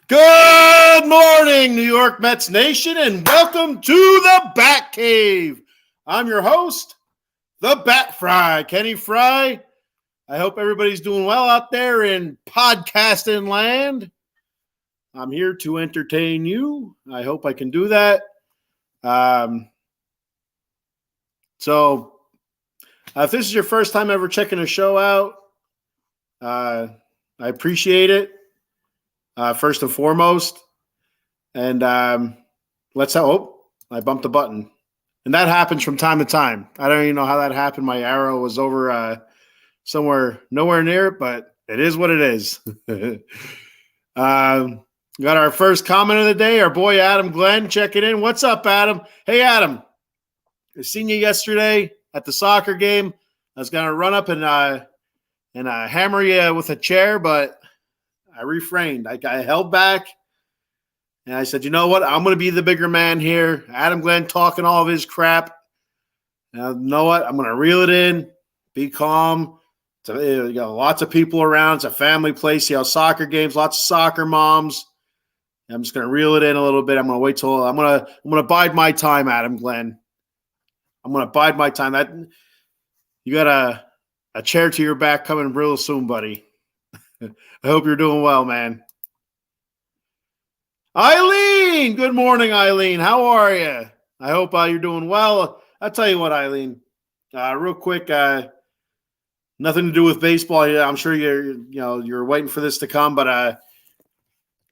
Good morning, New York Mets Nation, and welcome to the Bat Cave. I'm your host, the Bat Frie, Kenny Frie. I hope everybody's doing well out there in podcasting land. I'm here to entertain you. I hope I can do that. So, if this is your first time ever checking a show out, I appreciate it. First and foremost. And I bumped the button. And that happens from time to time. I don't even know how that happened. My arrow was over somewhere, nowhere near it, but it is what it is. Got our first comment of the day, our boy Adam Glenn checking in. What's up, Adam? Hey, Adam. I seen you yesterday at the soccer game. I was going to run up and hammer you with a chair, but I refrained. I held back, and I said, you know what? I'm going to be the bigger man here. Adam Glenn talking all of his crap. You know what? I'm going to reel it in, be calm. You got lots of people around. It's a family place. You know, soccer games, lots of soccer moms. I'm just going to reel it in a little bit. I'm going to wait till I'm going to bide my time, Adam Glenn. I'm going to bide my time. That you got a chair to your back coming real soon, buddy. I hope you're doing well, man. Eileen, good morning, Eileen. How are you? I hope you're doing well. I'll tell you what, Eileen, real quick, nothing to do with baseball. Yeah, I'm sure you're waiting for this to come, but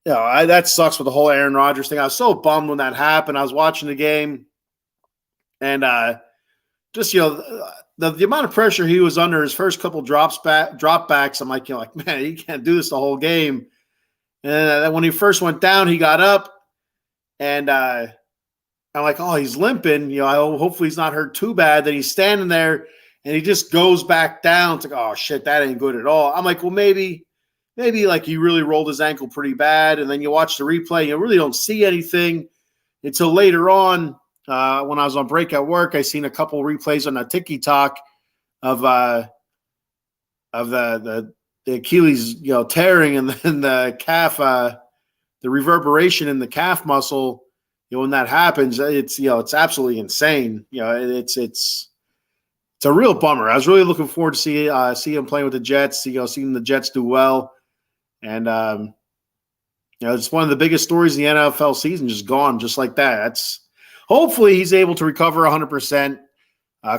that sucks with the whole Aaron Rodgers thing. I was so bummed when that happened. I was watching the game, and the amount of pressure he was under his first couple dropbacks, I'm like, man, he can't do this the whole game. And when he first went down, he got up, and I'm like, oh, he's limping. Hopefully he's not hurt too bad. Then he's standing there, and he just goes back down. It's like, oh shit, that ain't good at all. I'm like, well, maybe like he really rolled his ankle pretty bad. And then you watch the replay, you really don't see anything until later on. When I was on break at work, I seen a couple replays on the TikTok of the Achilles, tearing, and then the calf, the reverberation in the calf muscle. When that happens, it's absolutely insane. It's a real bummer. I was really looking forward to see him playing with the Jets. Seeing the Jets do well, and it's one of the biggest stories in the NFL season. Just gone, just like that. Hopefully he's able to recover 100%,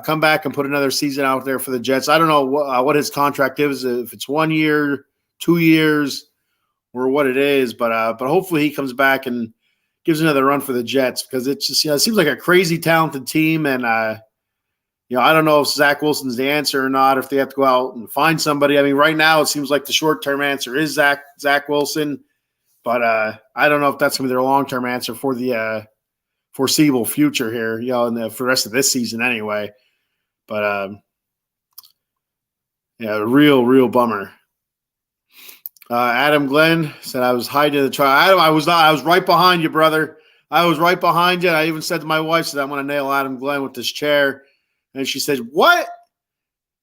come back and put another season out there for the Jets. I don't know what his contract is, if it's 1 year, 2 years, or what it is, but hopefully he comes back and gives another run for the Jets, because it's just it seems like a crazy talented team, and I don't know if Zach Wilson's the answer or not, if they have to go out and find somebody. I mean, right now it seems like the short-term answer is Zach Wilson, but I don't know if that's going to be their long-term answer for the foreseeable future here, for the rest of this season anyway. But real bummer. Adam Glenn said I was hiding in the trial. Adam, I was not. I was right behind you, brother. I was right behind you. I even said to my wife, I'm going to nail Adam Glenn with this chair. And she said, what?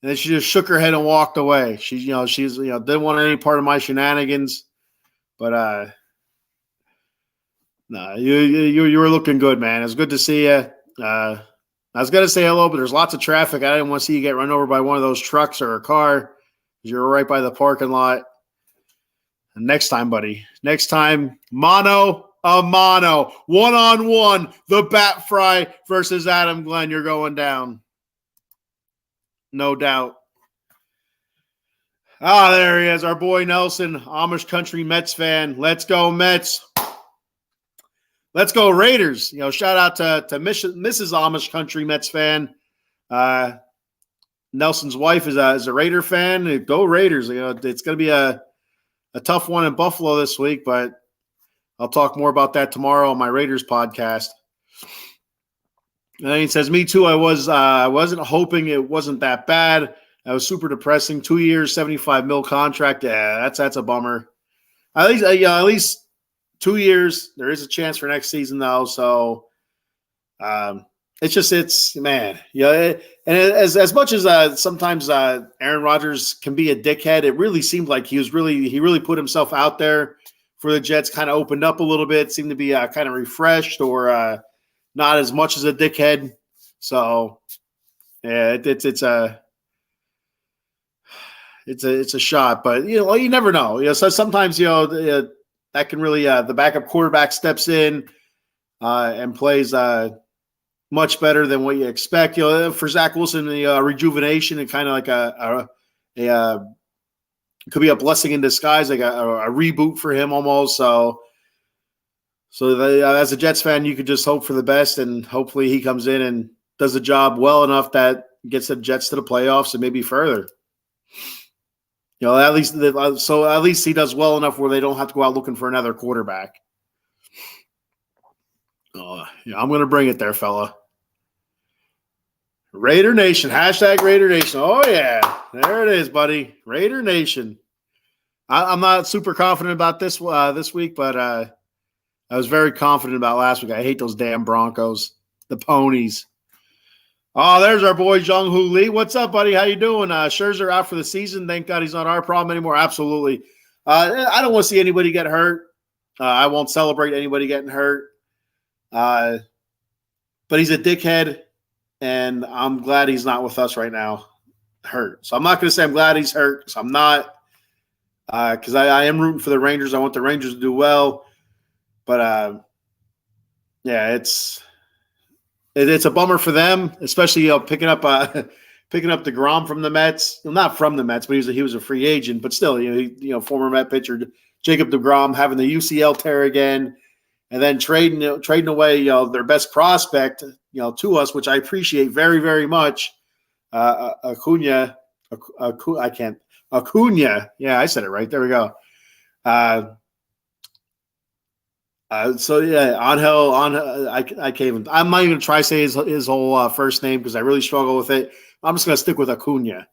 And then she just shook her head and walked away. She's didn't want any part of my shenanigans. But no, you were looking good, man. It was good to see you. I was going to say hello, but there's lots of traffic. I didn't want to see you get run over by one of those trucks or a car. You're right by the parking lot. And next time, buddy. Next time, mano a mano. One-on-one. The Bat Fry versus Adam Glenn. You're going down. No doubt. There he is. Our boy Nelson, Amish country Mets fan. Let's go, Mets. Let's go Raiders. Shout out to Mrs. Amish country Mets fan. Nelson's wife is a Raider fan. Go Raiders. It's going to be a tough one in Buffalo this week, but I'll talk more about that tomorrow on my Raiders podcast. And then he says, me too. I wasn't hoping it wasn't that bad. That was super depressing. 2 years, $75 million contract. Yeah, that's a bummer. At least 2 years. There is a chance for next season though. So it's man. And as much as sometimes Aaron Rodgers can be a dickhead, it really seemed like he really put himself out there for the Jets kind of opened up a little bit, seemed to be kind of refreshed or not as much as a dickhead. So yeah, it's a shot, but you never know. So sometimes that can really the backup quarterback steps in and plays much better than what you expect. For Zach Wilson, the rejuvenation and kind of like a could be a blessing in disguise, like a reboot for him almost. So as a Jets fan, you could just hope for the best, and hopefully he comes in and does the job well enough that gets the Jets to the playoffs and maybe further. At least he does well enough where they don't have to go out looking for another quarterback. I'm going to bring it there, fella. Raider Nation, #Raider Nation. Oh, yeah. There it is, buddy. Raider Nation. I'm not super confident about this week, but I was very confident about last week. I hate those damn Broncos, the ponies. Oh, there's our boy, Jung-Hoo Lee. What's up, buddy? How you doing? Scherzer out for the season. Thank God he's not our problem anymore. Absolutely. I don't want to see anybody get hurt. I won't celebrate anybody getting hurt. But he's a dickhead, and I'm glad he's not with us right now, hurt. So I'm not going to say I'm glad he's hurt, because I'm not, because I am rooting for the Rangers. I want the Rangers to do well. But, yeah, it's a bummer for them, especially picking up DeGrom from the Mets. Well, not from the Mets, but he was a free agent. But still, former Met pitcher Jacob DeGrom having the UCL tear again, and then trading away their best prospect to us, which I appreciate very, very much. Acuna. Yeah, I said it right. There we go. So yeah, Angel. I can't even. I'm not even gonna try to say his whole first name because I really struggle with it. I'm just gonna stick with Acuna.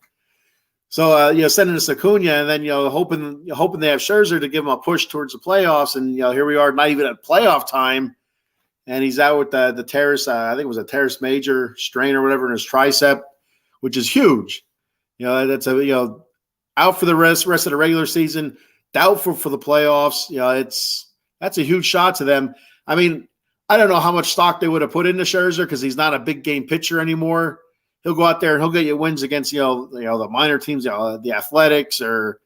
So sending us Acuna, and then hoping they have Scherzer to give him a push towards the playoffs, and here we are, not even at playoff time, and he's out with the teres. I think it was a teres major strain or whatever in his tricep, which is huge. That's out for the rest of the regular season, doubtful for the playoffs. That's a huge shot to them. I mean, I don't know how much stock they would have put into Scherzer because he's not a big game pitcher anymore. He'll go out there and he'll get you wins against the minor teams, the Athletics or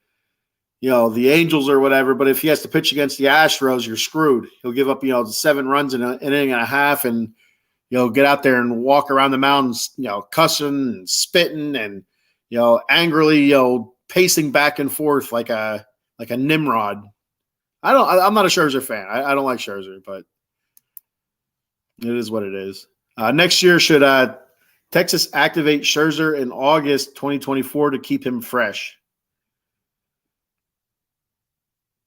the Angels or whatever. But if he has to pitch against the Astros, you're screwed. He'll give up 7 runs in an inning and a half, and get out there and walk around the mountains, cussing and spitting and angrily pacing back and forth like a Nimrod. I'm not a Scherzer fan. I don't like Scherzer, but it is what it is. Next year, should Texas activate Scherzer in August 2024 to keep him fresh?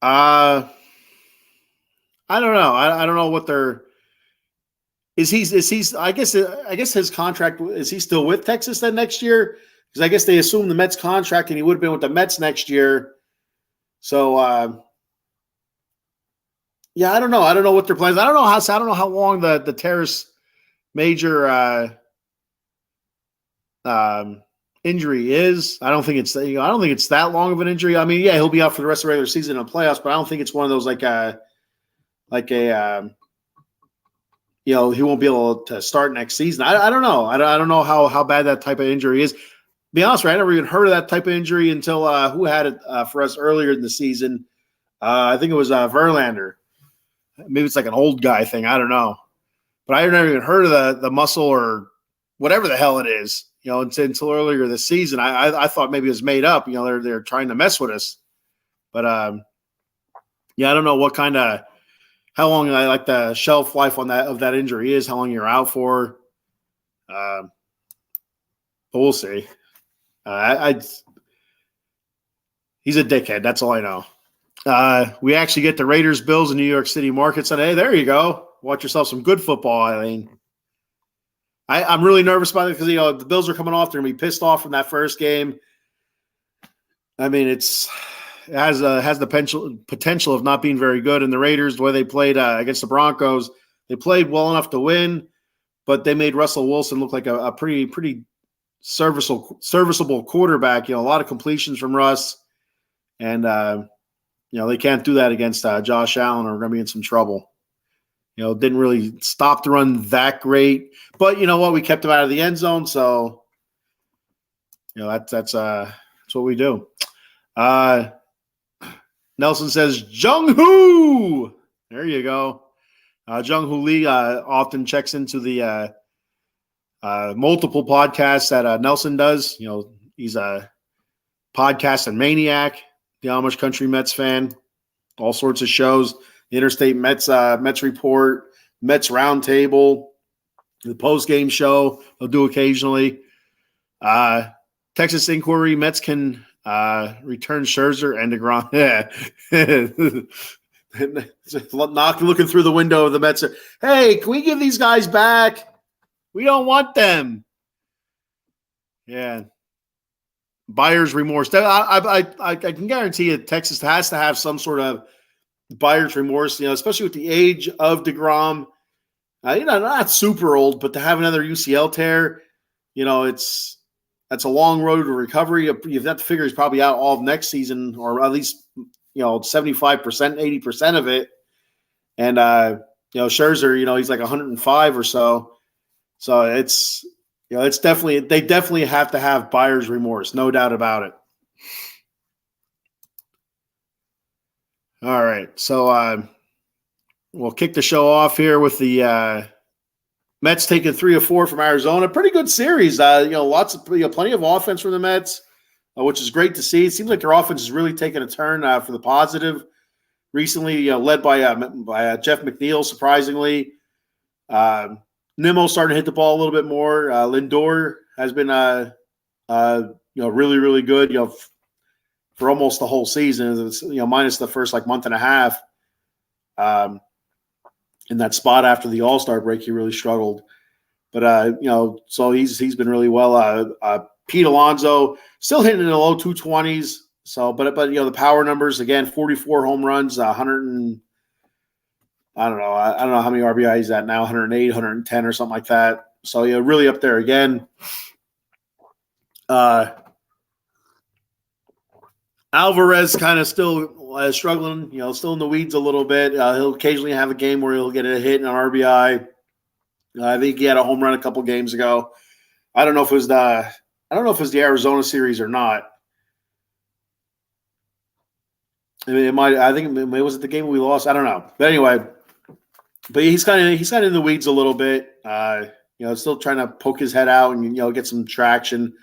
I don't know. I don't know what they're. Is he's? I guess his contract, is he still with Texas then next year? Because I guess they assumed the Mets contract and he would have been with the Mets next year. So yeah, I don't know. I don't know what their plans. I don't know how long the teres major injury is. I don't think it's that long of an injury. I mean, yeah, he'll be out for the rest of the regular season and playoffs, but I don't think it's one of those he won't be able to start next season. I don't know. I don't know how bad that type of injury is. To be honest, right? I never even heard of that type of injury until who had it for us earlier in the season. I think it was Verlander. Maybe it's like an old guy thing. I don't know. But I never even heard of the muscle or whatever the hell it is, until earlier this season. I thought maybe it was made up. They're trying to mess with us. But yeah, I don't know what how long the shelf life of that injury is, how long you're out for. But we'll see. He's a dickhead. That's all I know. We actually get the Raiders Bills in New York City market Sunday. Hey, there you go. Watch yourself some good football, Eileen. I'm really nervous about it because the Bills are coming off. They're gonna be pissed off from that first game. I mean, it has the potential of not being very good. And the Raiders, the way they played against the Broncos, they played well enough to win, but they made Russell Wilson look like a pretty serviceable quarterback. A lot of completions from Russ, and they can't do that against Josh Allen, or we're going to be in some trouble. Didn't really stop the run that great, but you know what? We kept him out of the end zone, so that's what we do. Nelson says Jung Hoo. There you go. Jung Hoo Lee often checks into the multiple podcasts that Nelson does. He's a podcast and maniac, the Amish Country Mets fan, all sorts of shows. The Interstate Mets Report, Mets Roundtable, the post-game show they'll do occasionally. Texas Inquiry, Mets can return Scherzer and DeGrom. Looking through the window of the Mets. Hey, can we give these guys back? We don't want them. Yeah. Buyer's remorse. I can guarantee you Texas has to have some sort of buyer's remorse, especially with the age of DeGrom. Not super old, but to have another UCL tear, that's a long road to recovery. You have to figure he's probably out all of next season, or at least 75%, 80% of it. And Scherzer, he's like 105 or so. So it's they definitely have to have buyer's remorse, no doubt about it. All right, so we'll kick the show off here with the Mets taking 3 or 4 from Arizona. Pretty good series. Plenty of offense from the Mets, which is great to see. It seems like their offense is really taking a turn for the positive recently. Led by Jeff McNeil, surprisingly. Nimmo starting to hit the ball a little bit more. Lindor has been really, really good. For almost the whole season. It's, minus the first month and a half. In that spot after the All-Star break, he really struggled. But so he's been really well. Pete Alonso still hitting in the low 220s. So, but the power numbers again: 44 home runs, 100 and I don't know how many RBI he's at now, 108, 110 or something like that. So really up there again. Alvarez kind of still struggling, still in the weeds a little bit. He'll occasionally have a game where he'll get a hit and an RBI. I think he had a home run a couple games ago. I don't know if it was the Arizona series or not. It might. I think was it the game we lost. I don't know. But anyway, he's kind of in the weeds a little bit. Still trying to poke his head out and get some traction.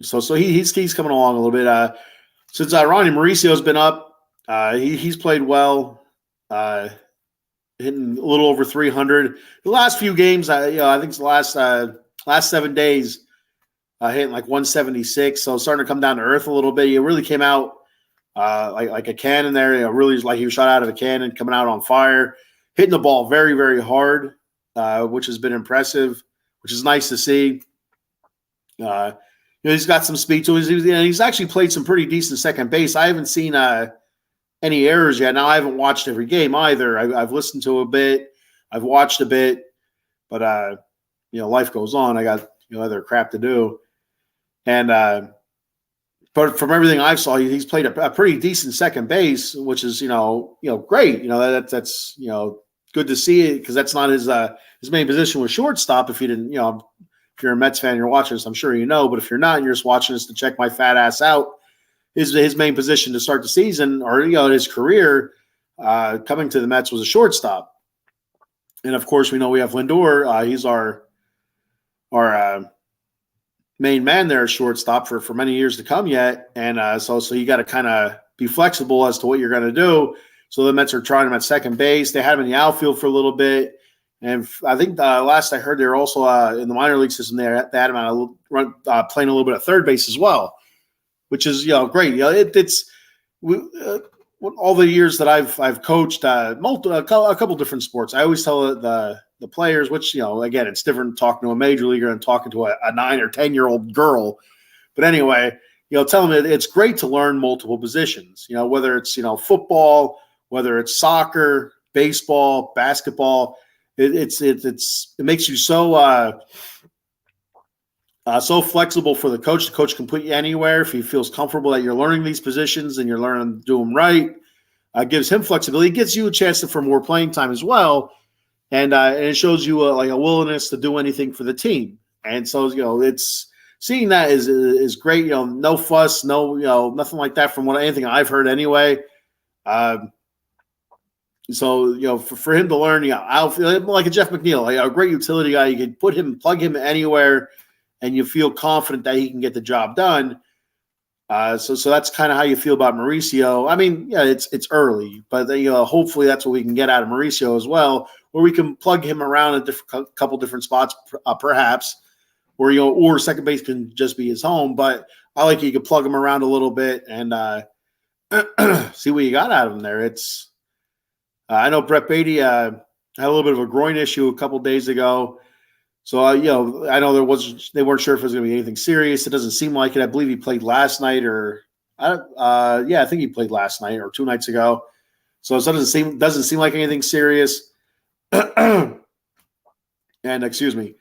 So he's coming along a little bit. Since Ronnie Mauricio's been up, he's played well, hitting a little over 300. The last few games, I think it's the last 7 days, hitting like 176. So starting to come down to earth a little bit. He really came out like a cannon there. Really like he was shot out of a cannon, coming out on fire, hitting the ball very, very hard, which has been impressive, which is nice to see. He's got some speed to him. He's actually played some pretty decent second base. I haven't seen any errors yet. Now, I haven't watched every game either. I've listened to a bit. I've watched a bit. But, life goes on. I got, other crap to do. And but from everything I've saw, he's played a pretty decent second base, which is, great. That's good to see it because that's not his main position was shortstop. If you didn't, if you're a Mets fan, you're watching this, I'm sure you know. But if you're not, and you're just watching this to check my fat ass out, his main position to start the season or his career coming to the Mets was a shortstop. And of course, we know we have Lindor. He's our main man there at shortstop for many years to come yet. And so you got to kind of be flexible as to what you're going to do. So the Mets are trying him at second base. They had him in the outfield for a little bit. And I think last I heard, they were also in the minor league system there. They had him playing a little bit of third base as well, which is great. It's all the years that I've coached a couple different sports. I always tell the players, which again, it's different talking to a major leaguer and talking to a 9 or 10-year-old girl. But anyway, tell them it's great to learn multiple positions. Whether it's football, whether it's soccer, baseball, basketball. It makes you so So flexible for the coach. The coach can put you anywhere if he feels comfortable that you're learning these positions and you're learning to do them right. Gives him flexibility. It gives you a chance for more playing time as well, and it shows you like a willingness to do anything for the team. And so it's seeing that is great. No fuss, no nothing like that from anything I've heard anyway. So for him to learn, I'll feel like a Jeff McNeil, like a great utility guy. You can plug him anywhere, and you feel confident that he can get the job done. So that's kind of how you feel about Mauricio. I mean, yeah, it's early, but hopefully that's what we can get out of Mauricio as well, where we can plug him around a couple different spots, perhaps, or second base can just be his home. But I like you could plug him around a little bit and see what you got out of him there. I know Brett Beatty had a little bit of a groin issue a couple days ago. So, I know they weren't sure if it was going to be anything serious. It doesn't seem like it. I believe he played last night I think he played last night or 2 nights ago. So it doesn't seem like anything serious. And excuse me.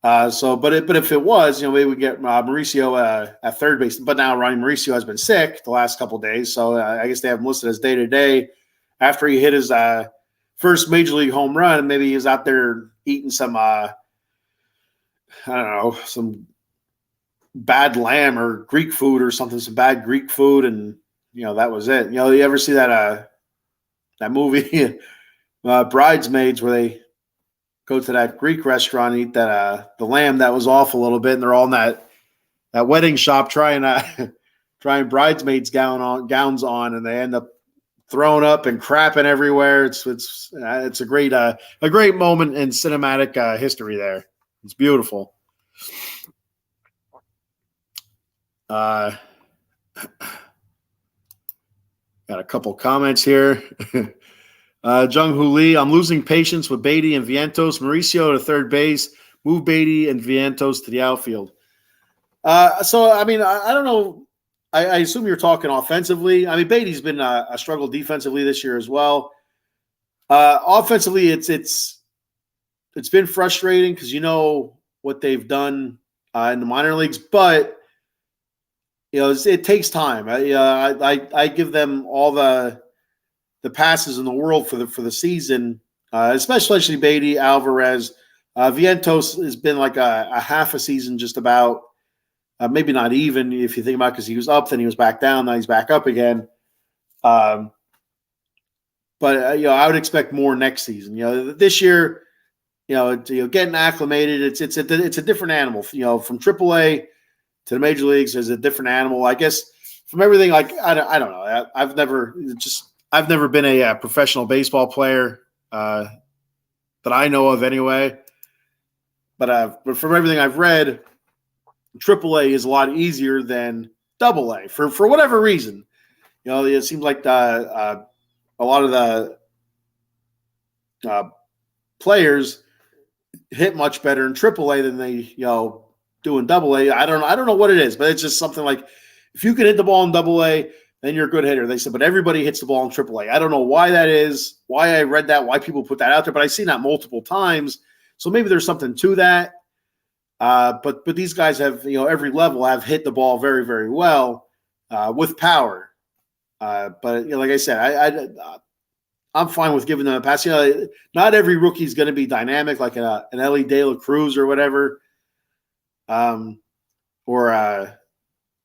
But if it was, maybe we get Mauricio at third base. But now Ronnie Mauricio has been sick the last couple of days. So I guess they have him listed as day-to-day. After he hit his first major league home run, maybe he was out there eating some some bad lamb or Greek food or something, some bad Greek food, and that was it. You ever see that movie Bridesmaids, where they go to that Greek restaurant and eat that the lamb that was off a little bit, and they're all in that wedding shop trying bridesmaids gowns on, and they end up throwing up and crapping everywhere. It's a great moment in cinematic history there. It's beautiful. Got a couple comments here. Jung Hoo Lee, I'm losing patience with Beatty and Vientos. Mauricio to third base. Move Beatty and Vientos to the outfield. So, I mean, I don't know. I assume you're talking offensively. I mean, Beatty's been a struggle defensively this year as well. Offensively, it's been frustrating because what they've done in the minor leagues, but it takes time. I give them all the passes in the world for the season, especially Beatty, Alvarez. Vientos has been like a half a season, just about. Maybe not even if you think about it, because he was up, then he was back down, now he's back up again. But I would expect more next season. This year, getting acclimated, it's a different animal. From AAA to the major leagues is a different animal. I guess from everything, like I don't know. I've never been a professional baseball player that I know of anyway. But from everything I've read, AAA is a lot easier than AA for whatever reason. It seems like a lot of the players hit much better in AAA than they do in AA. I don't know what it is, but it's just something like if you can hit the ball in AA, then you're a good hitter. They said, but everybody hits the ball in AAA. I don't know why that is, why I read that, why people put that out there, but I've seen that multiple times. So maybe there's something to that. But these guys have, every level have hit the ball very, very well with power. But like I said, I'm fine with giving them a pass. Not every rookie is going to be dynamic like an Ellie De La Cruz or whatever. Or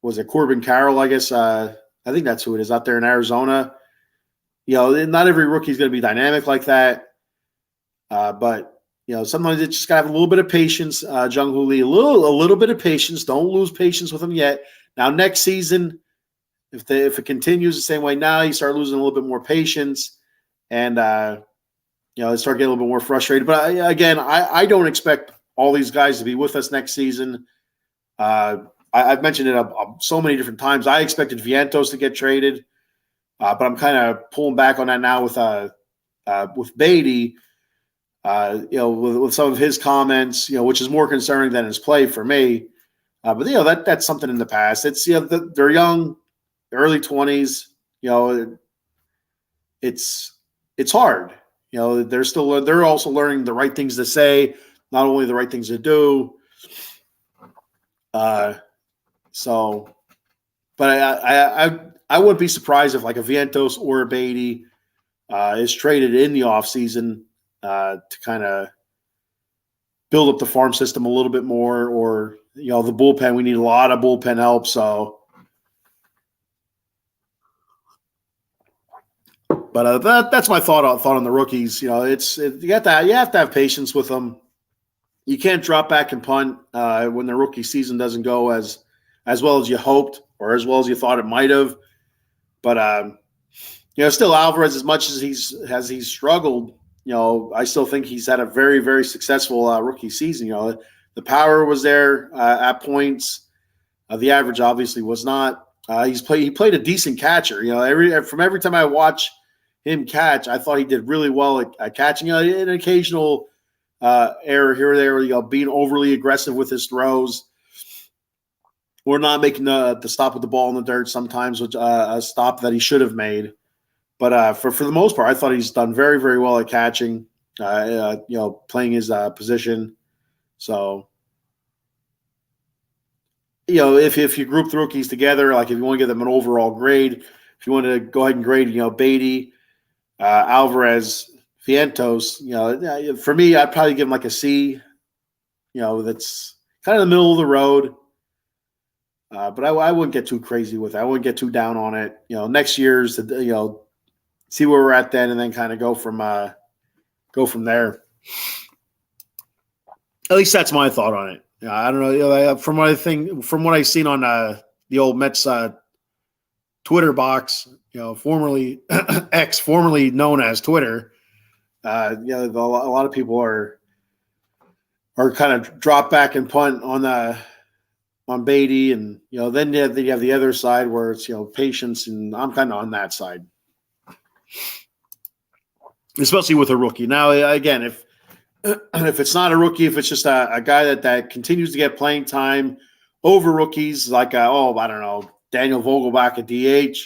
was it Corbin Carroll? I guess I think that's who it is out there in Arizona. Not every rookie is going to be dynamic like that. But sometimes it's just got to have a little bit of patience. Jung Hoo Lee, a little bit of patience. Don't lose patience with him yet. Now, next season, if it continues the same way now, you start losing a little bit more patience, and they start getting a little bit more frustrated. But I don't expect all these guys to be with us next season. I've mentioned it so many different times. I expected Vientos to get traded, but I'm kind of pulling back on that now with Beatty. With some of his comments, which is more concerning than his play for me. But that's something in the past. It's they're young, early 20s. It's hard. They're also learning the right things to say, not only the right things to do. Uh, so, but I wouldn't be surprised if like a Vientos or a Beatty is traded in the offseason to kind of build up the farm system a little bit more, or the bullpen. We need a lot of bullpen help. So, but that's my thought on the rookies. You have to have patience with them. You can't drop back and punt when the rookie season doesn't go as well as you hoped or as well as you thought it might have. But still Alvarez, as much as he's struggled, I still think he's had a very, very successful rookie season. The power was there at points. The average obviously was not. He played a decent catcher. Every time I watch him catch, I thought he did really well at catching. An occasional error here or there, being overly aggressive with his throws, or not making the stop with the ball in the dirt sometimes, which a stop that he should have made. But for the most part, I thought he's done very, very well at catching, playing his position. So, if you group the rookies together, like if you want to give them an overall grade, if you want to go ahead and grade, Beatty, Alvarez, Vientos, for me, I'd probably give him like a C. That's kind of the middle of the road. But I wouldn't get too crazy with it. I wouldn't get too down on it. Next year's, see where we're at then, and then kind of go from there. At least that's my thought on it. I don't know. From what I've seen on the old Mets Twitter box, formerly X, formerly known as Twitter. A lot of people are kind of drop back and punt on Beatty, and then you have the other side where it's patience, and I'm kind of on that side, especially with a rookie. Now, again, if it's not a rookie, if it's just a guy that continues to get playing time over rookies, like I don't know, Daniel Vogelbach at DH,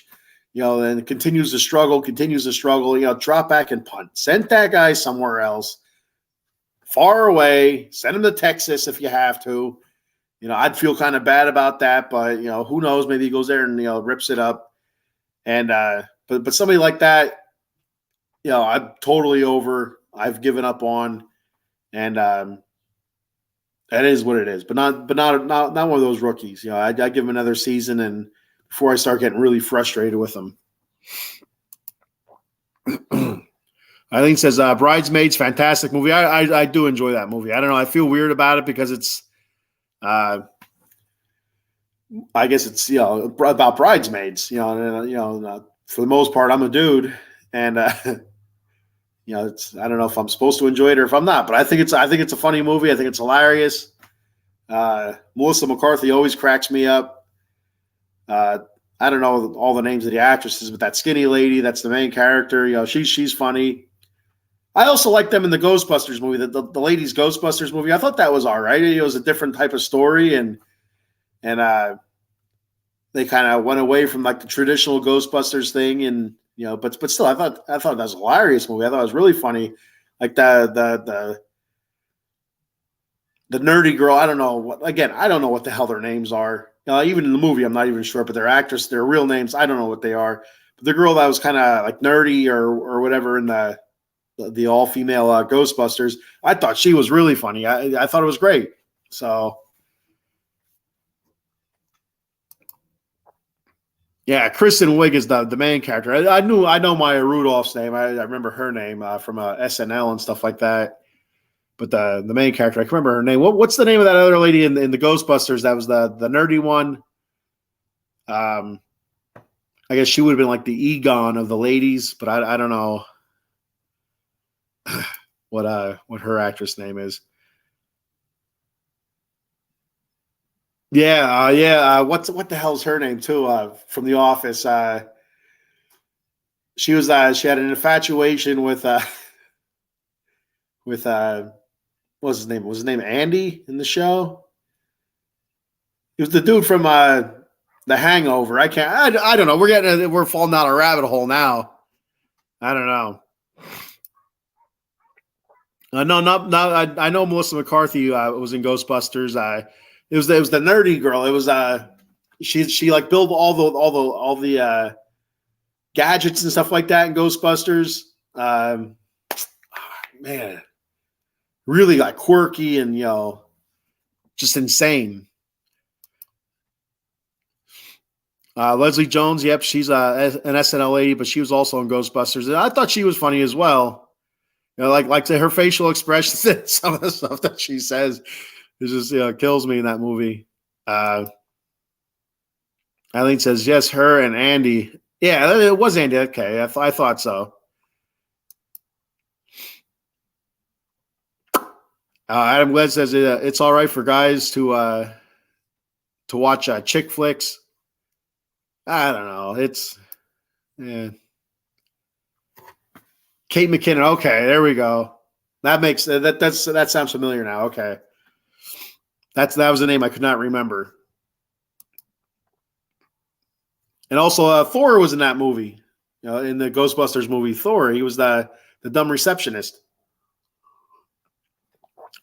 and continues to struggle, drop back and punt. Send that guy somewhere else, far away. Send him to Texas if you have to. I'd feel kind of bad about that, but who knows? Maybe he goes there and rips it up. And but somebody like that, I'm totally over. I've given up on, and that is what it is. But not one of those rookies. I'd give him another season, and before I start getting really frustrated with them. Eileen says, Bridesmaids, fantastic movie. I do enjoy that movie. I don't know. I feel weird about it because it's, I guess it's, about bridesmaids, for the most part, I'm a dude, and, it's, I don't know if I'm supposed to enjoy it or if I'm not, but I think it's a funny movie. I think it's hilarious. Melissa McCarthy always cracks me up. I don't know all the names of the actresses, but that skinny lady, that's the main character. She's funny. I also like them in the Ghostbusters movie, the ladies Ghostbusters movie. I thought that was all right. It was a different type of story, and they kind of went away from like the traditional Ghostbusters thing, and but still, I thought that was a hilarious movie. I thought it was really funny, like the nerdy girl. I don't know what the hell their names are. Even in the movie, I'm not even sure, but their real names, I don't know what they are. But the girl that was kind of like nerdy or whatever in the all-female Ghostbusters, I thought she was really funny. I thought it was great. So, yeah, Kristen Wiig is the main character. I know Maya Rudolph's name. I remember her name from SNL and stuff like that. But the main character, I can remember her name. What's the name of that other lady in the Ghostbusters that was the nerdy one? I guess she would have been like the Egon of the ladies, but I don't know what her actress name is. Yeah. What the hell's her name too? From The Office. She had an infatuation with what's his name? Was his name Andy in the show? He was the dude from The Hangover. I don't know. We're falling down a rabbit hole now. I don't know. No, not. I know Melissa McCarthy was in Ghostbusters. it was the nerdy girl. It was she like built all the gadgets and stuff like that in Ghostbusters. Man, really like quirky and just insane. Leslie Jones, yep, she's an SNL lady, but she was also in Ghostbusters, and I thought she was funny as well. Like her facial expressions and some of the stuff that she says is just kills me in that movie. Eileen says yes, her and Andy. Yeah, it was Andy. Okay, I thought so. Adam Glad says it's all right for guys to watch chick flicks. I don't know. It's Kate McKinnon. Okay, there we go. That makes that sounds familiar now. Okay, that was a name I could not remember. And also, Thor was in that movie. In the Ghostbusters movie, Thor. He was the dumb receptionist.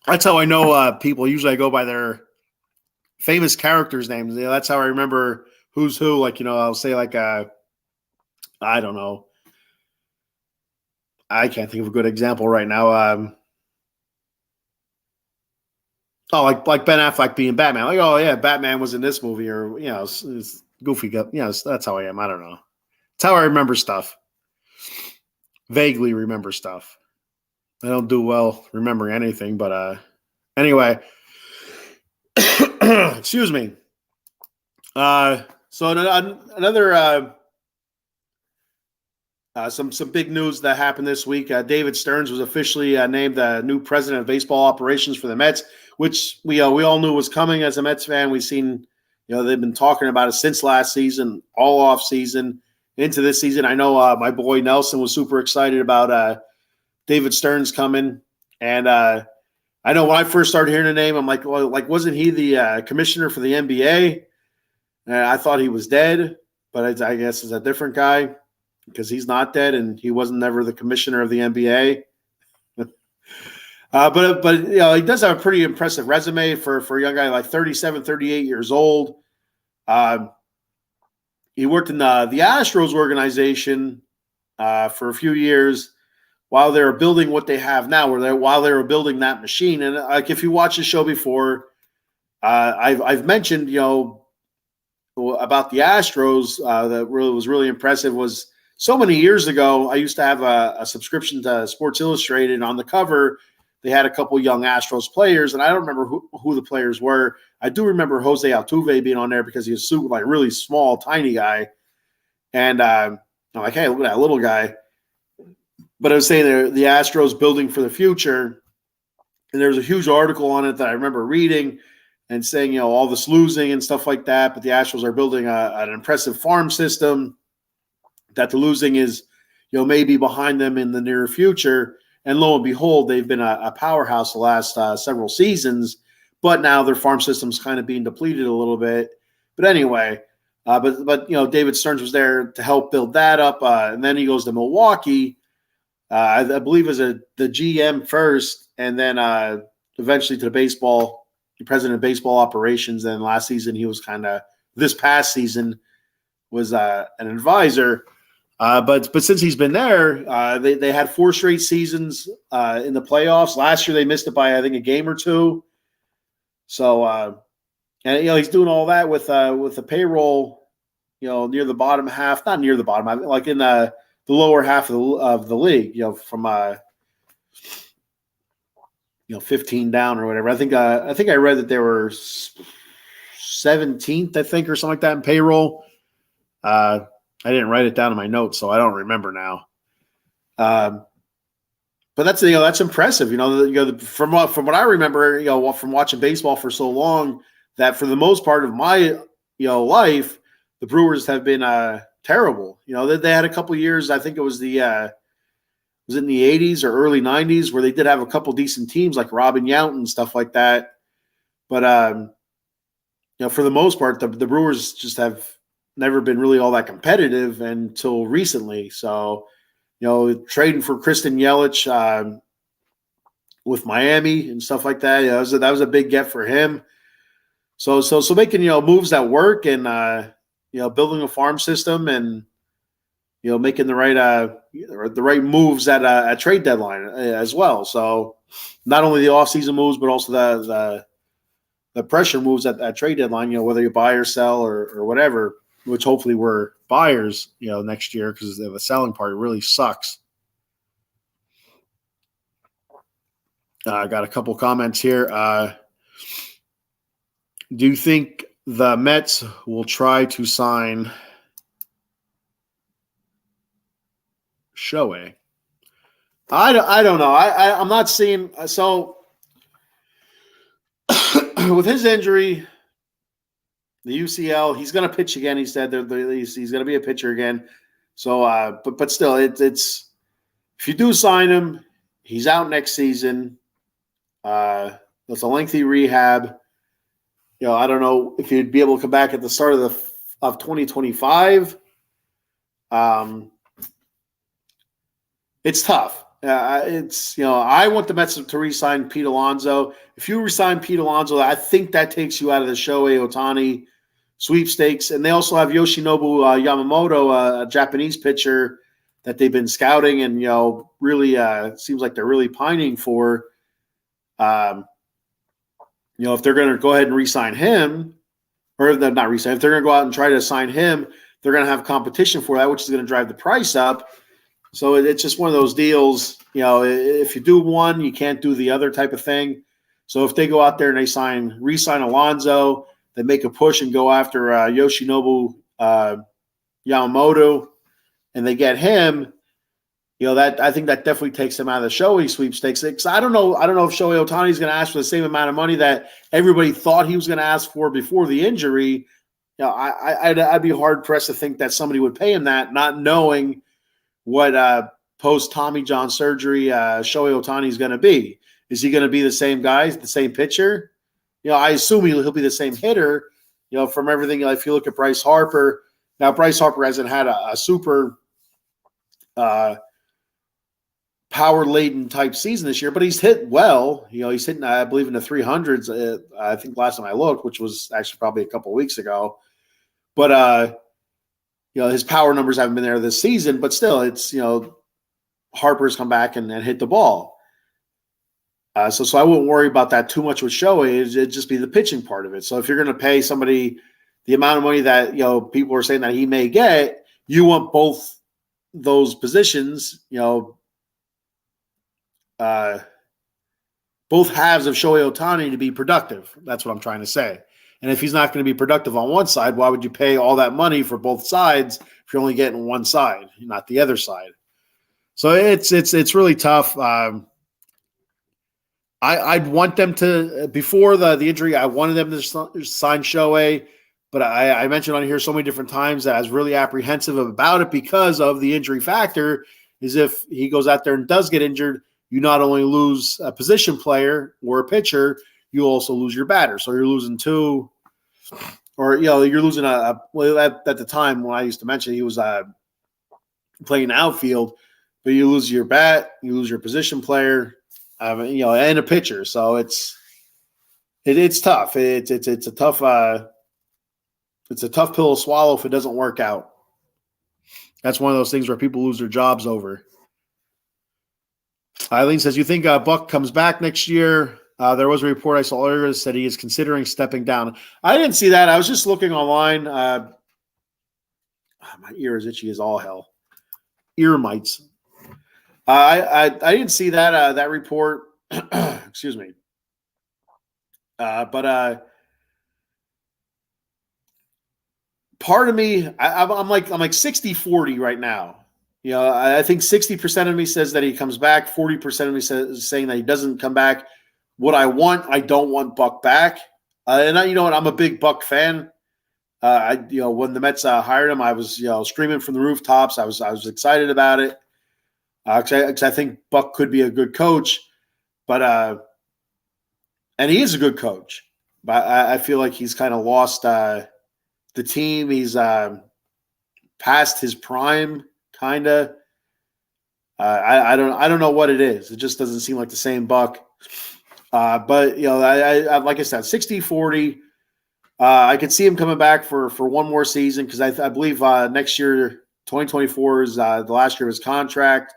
That's how I know people. Usually, I go by their famous characters' names. That's how I remember who's who. Like I'll say like I don't know. I can't think of a good example right now. Like Ben Affleck being Batman. Like, oh yeah, Batman was in this movie, or it's Goofy. That's how I am. I don't know. It's how I remember stuff. Vaguely remember stuff. I don't do well remembering anything, but anyway. Excuse me. So another some big news that happened this week. David Stearns was officially named the new president of baseball operations for the Mets, which we all knew was coming as a Mets fan. We've seen, they've been talking about it since last season, all off season into this season. I know my boy Nelson was super excited about David Stearns coming, and I know when I first started hearing the name, I'm like, well, like wasn't he the commissioner for the NBA? And I thought he was dead, but I guess it's a different guy because he's not dead and he wasn't never the commissioner of the NBA. But he does have a pretty impressive resume for a young guy, like 37, 38 years old. He worked in the Astros organization for a few years while they were building what they have now, while they were building that machine. And like if you watch the show before, I've mentioned about the Astros that was really impressive was so many years ago. I used to have a subscription to Sports Illustrated. On the cover, they had a couple young Astros players, and I don't remember who the players were. I do remember Jose Altuve being on there because he was super, like really small, tiny guy. And I'm like, hey, look at that little guy. But I was saying the Astros building for the future, and there was a huge article on it that I remember reading and saying, all this losing and stuff like that. But the Astros are building an impressive farm system that the losing is, maybe behind them in the near future. And lo and behold, they've been a powerhouse the last several seasons. But now their farm system's kind of being depleted a little bit. But anyway, but David Stearns was there to help build that up. And then he goes to Milwaukee, I believe as the GM first, and then eventually to the president of baseball operations. And last season, he was this past season was an advisor. But since he's been there, they had 4 straight seasons in the playoffs. Last year, they missed it by, I think, a game or two. So, and he's doing all that with the payroll, near the bottom half, not near the bottom, like in the lower half of the league, from 15 down or whatever. I think I read that they were 17th, I think, or something like that in payroll. I didn't write it down in my notes, so I don't remember now. But that's that's impressive. From what I remember, from watching baseball for so long, that for the most part of my life, the Brewers have been terrible. They had a couple years. I think it was was in the 80s or early 90s where they did have a couple decent teams like Robin Yount and stuff like that. But for the most part, the Brewers just have never been really all that competitive until recently. So, trading for Kristen Yelich with Miami and stuff like that, that was a big get for him. So making moves that work and building a farm system and making the right moves at trade deadline as well. So not only the offseason moves, but also the pressure moves at trade deadline. Whether you buy or sell or whatever, which hopefully we're buyers next year because the selling part really sucks. I got a couple comments here. Do you think the Mets will try to sign Shohei? I don't know. I'm not seeing so with his injury, the UCL. He's going to pitch again. He said he's going to be a pitcher again. So, but still, it's if you do sign him, he's out next season. It's a lengthy rehab. I don't know if he'd be able to come back at the start of 2025. It's tough. I want the Mets to re-sign Pete Alonso. If you re-sign Pete Alonso, I think that takes you out of the Shohei Ohtani sweepstakes. And they also have Yoshinobu Yamamoto, a Japanese pitcher that they've been scouting and, really seems like they're really pining for. If they're going to go ahead and re-sign him, or they're not re-sign, if they're going to go out and try to sign him, they're going to have competition for that, which is going to drive the price up. So it's just one of those deals, if you do one, you can't do the other type of thing. So if they go out there and they re-sign Alonso, they make a push and go after Yoshinobu Yamamoto, and they get him, that I think that definitely takes him out of the Shohei sweepstakes. Because I don't know if Shohei Ohtani is going to ask for the same amount of money that everybody thought he was going to ask for before the injury. I'd be hard pressed to think that somebody would pay him that, not knowing what post Tommy John surgery Shohei Ohtani is going to be. Is he going to be the same guy, the same pitcher? I assume he'll be the same hitter. From everything. If you look at Bryce Harper, now Bryce Harper hasn't had a super power laden type season this year, but he's hit well. He's hitting, I believe, in the 300s. I think last time I looked, which was actually probably a couple of weeks ago. But his power numbers haven't been there this season, but still, it's, Harper's come back and hit the ball. So I wouldn't worry about that too much with Shohei. It'd just be the pitching part of it. So if you're going to pay somebody the amount of money that, people are saying that he may get, you want both those positions, both halves of Shohei Ohtani to be productive. That's what I'm trying to say. And if he's not going to be productive on one side, why would you pay all that money for both sides if you're only getting one side, not the other side? So it's really tough. I'd want them to, before the injury, I wanted them to sign Shohei, but I mentioned on here so many different times that I was really apprehensive about it because of the injury factor. Is if he goes out there and does get injured, you not only lose a position player or a pitcher, you also lose your batter. So you're losing two, or you're losing well, at the time when I used to mention he was playing outfield, but you lose your bat, you lose your position player, and a pitcher. So it's tough. It's a tough pill to swallow if it doesn't work out. That's one of those things where people lose their jobs over. Eileen says, you think Buck comes back next year? There was a report I saw earlier that said he is considering stepping down. I didn't see that. I was just looking online. My ear is itchy as all hell. Ear mites. I didn't see that report. Excuse me. But part of me, I'm like 60-40 right now. I think 60% of me says that he comes back. 40% of me is saying that he doesn't come back. What I don't want Buck back. And you know what? I'm a big Buck fan. When the Mets hired him, I was screaming from the rooftops. I was excited about it because I think Buck could be a good coach. But and he is a good coach. But I feel like he's kind of lost the team. He's past his prime, kind of. I don't know what it is. It just doesn't seem like the same Buck. But I like I said, 60-40. I could see him coming back for one more season because I believe next year, 2024 is the last year of his contract,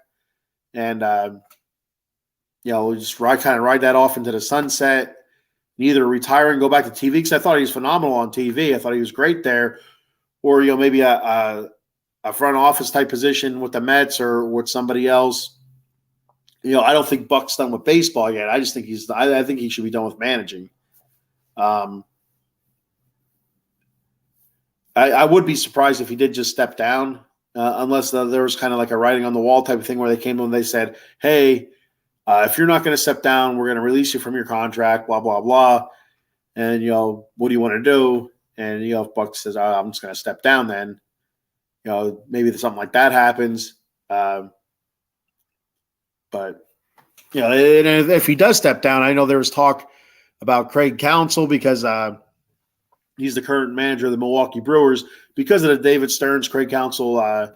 and we'll just ride that off into the sunset. Either retire and go back to TV because I thought he was phenomenal on TV. I thought he was great there, or maybe a front office type position with the Mets or with somebody else. I don't think Buck's done with baseball yet. I just think I think he should be done with managing. I would be surprised if he did just step down, unless there was kind of like a writing on the wall type of thing where they came to him and they said, hey, if you're not going to step down, we're going to release you from your contract, blah, blah, blah. And, what do you want to do? And, if Buck says, I'm just going to step down then, maybe something like that happens. But, if he does step down, I know there was talk about Craig Counsell because he's the current manager of the Milwaukee Brewers. Because of the David Stearns, Craig Counsell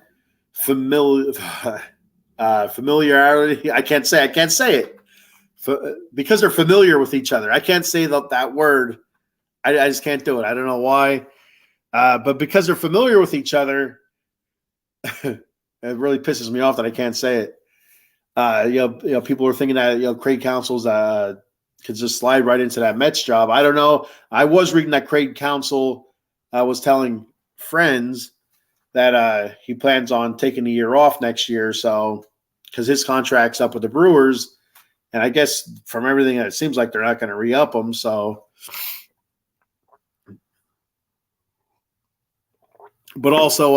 familiarity. I can't say it. Because they're familiar with each other. I can't say that word. I just can't do it. I don't know why. But because they're familiar with each other, it really pisses me off that I can't say it. People are thinking that Craig Counsell's could just slide right into that Mets job. I don't know. I was reading that Craig Counsell was telling friends that he plans on taking a year off next year, so because his contract's up with the Brewers, and I guess from everything that it seems like they're not going to re-up him. So, but also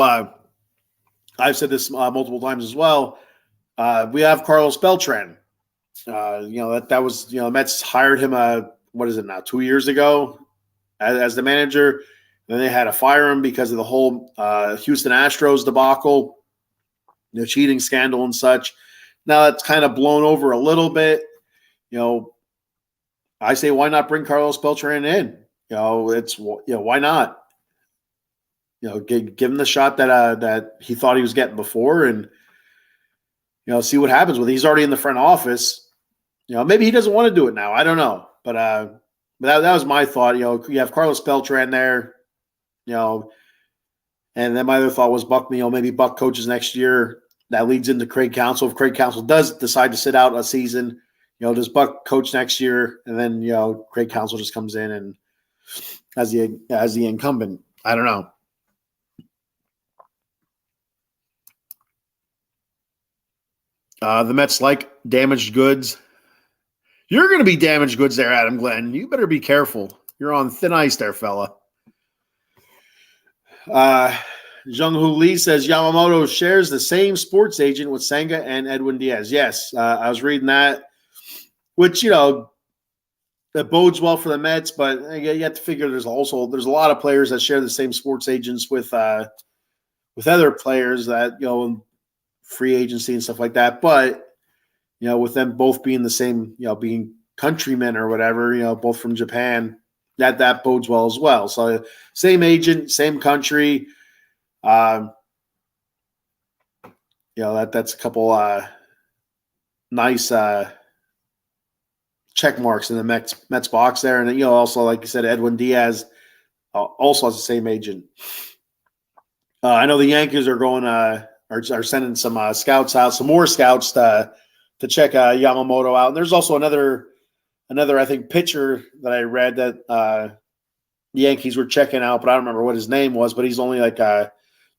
I've said this multiple times as well. We have Carlos Beltran. That was Mets hired him. What is it now? 2 years ago, as the manager. Then they had to fire him because of the whole Houston Astros debacle, the cheating scandal and such. Now it's kind of blown over a little bit. I say, why not bring Carlos Beltran in? Why not? Give him the shot that he thought he was getting before, and see what happens with it. He's already in the front office. Maybe he doesn't want to do it now. I don't know, but that was my thought. You have Carlos Beltran there. And then my other thought was Buck, maybe Buck coaches next year. That leads into Craig Counsell. If Craig Counsell does decide to sit out a season, does Buck coach next year? And then, Craig Counsell just comes in and as the incumbent. I don't know. The Mets like damaged goods. You're going to be damaged goods there, Adam Glenn. You better be careful. You're on thin ice there, fella. Jung-Hoo Lee says Yamamoto shares the same sports agent with Senga and Edwin Diaz. Yes, I was reading that, which, that bodes well for the Mets, but you have to figure there's a lot of players that share the same sports agents with other players that, free agency and stuff like that. But, with them both being the same, being countrymen or whatever, both from Japan, that bodes well as well. So same agent, same country. That's a couple nice check marks in the Mets box there. And then, also, like you said, Edwin Diaz also has the same agent. I know the Yankees are going are sending some scouts out, some more scouts to check Yamamoto out. And there's also another I think pitcher that I read that the Yankees were checking out, but I don't remember what his name was. But he's only like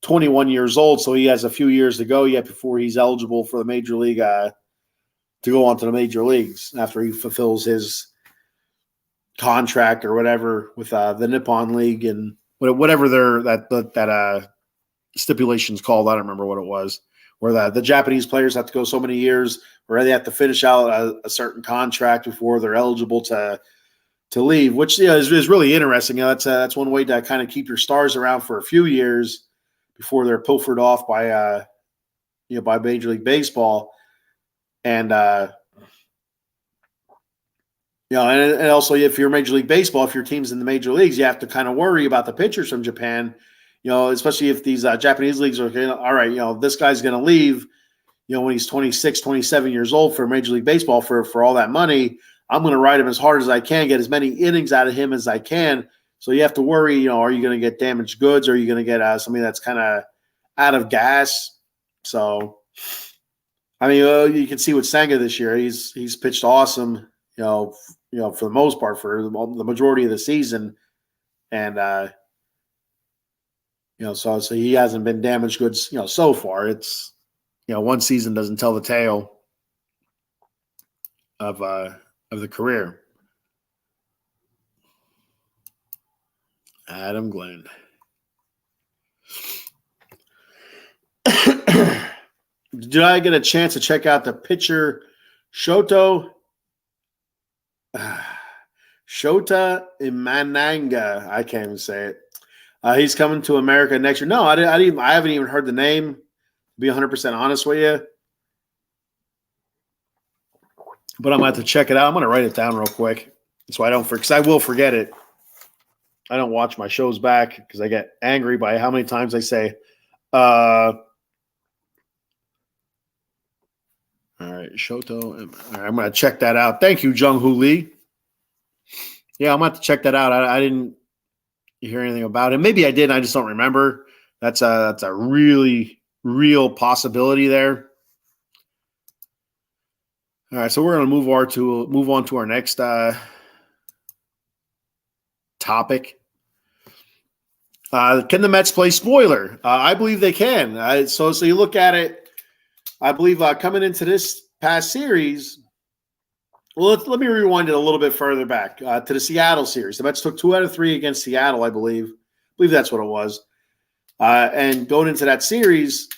21 years old, so he has a few years to go yet before he's eligible for the major league to go on to the major leagues after he fulfills his contract or whatever with the Nippon League and whatever that stipulation's called. I don't remember what it was. Where the Japanese players have to go so many years, or they have to finish out a certain contract before they're eligible to leave, which is really interesting. That's one way to kind of keep your stars around for a few years before they're pilfered off by by Major League Baseball, and and also if you're Major League Baseball, if your team's in the major leagues, you have to kind of worry about the pitchers from Japan. Especially if these Japanese leagues are all right, this guy's going to leave, when he's 26, 27 years old for Major League Baseball for all that money. I'm going to ride him as hard as I can, get as many innings out of him as I can, So you have to worry, are you going to get damaged goods, or are you going to get something that's kind of out of gas? So, I mean, you can see with Senga this year, he's pitched awesome, for the most part for the majority of the season, and so he hasn't been damaged goods, so far. It's one season doesn't tell the tale of the career. Adam Glenn. Did I get a chance to check out the pitcher Shota Imananga? I can't even say it. He's coming to America next year. No, I haven't even heard the name. To be 100% honest with you, but I'm going to have to check it out. I'm going to write it down real quick so I don't because I will forget it. I don't watch my shows back because I get angry by how many times I say. All right, Shoto. All right, I'm going to check that out. Thank you, Jung Hoo Lee. Yeah, I'm going to have to check that out. I didn't hear anything about it. Maybe I did. I just don't remember. That's a really real possibility there. All right, so we're going to move on to our next topic. Can the Mets play spoiler? I believe they can. So you look at it. I believe coming into this past series, well, let me rewind it a little bit further back to the Seattle series. The Mets took 2 out of 3 against Seattle, I believe. I believe that's what it was. And going into that series,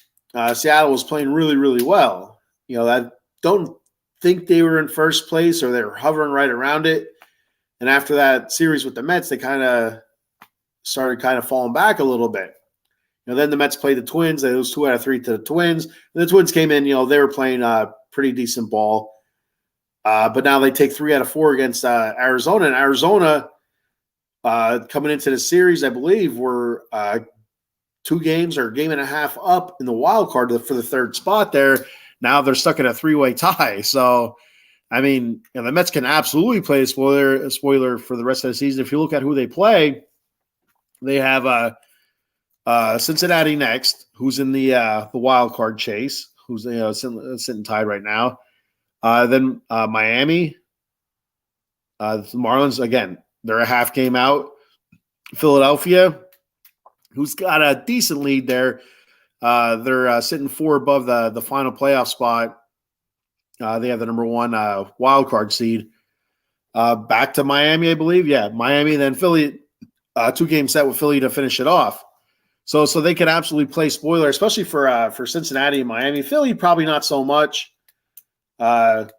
Seattle was playing really, really well. I don't think they were in first place, or they were hovering right around it. And after that series with the Mets, they kind of started falling back a little bit. Then the Mets played the Twins. They lose 2 out of 3 to the Twins. And the Twins came in, they were playing pretty decent ball. But now they take 3 out of 4 against Arizona. And Arizona, coming into the series, I believe, were 2 games or a game and a half up in the wild card for the third spot there. Now they're stuck in a 3-way tie. So, I mean, the Mets can absolutely play a spoiler for the rest of the season. If you look at who they play, they have Cincinnati next, who's in the wild card chase, who's sitting tied right now. Then Miami, the Marlins, again, they're a half game out. Philadelphia, who's got a decent lead there. They're sitting 4 above the final playoff spot. They have the number 1 wild card seed. Back to Miami, I believe. Yeah, Miami, then Philly, 2-game set with Philly to finish it off. So they can absolutely play spoiler, especially for Cincinnati and Miami. Philly, probably not so much. But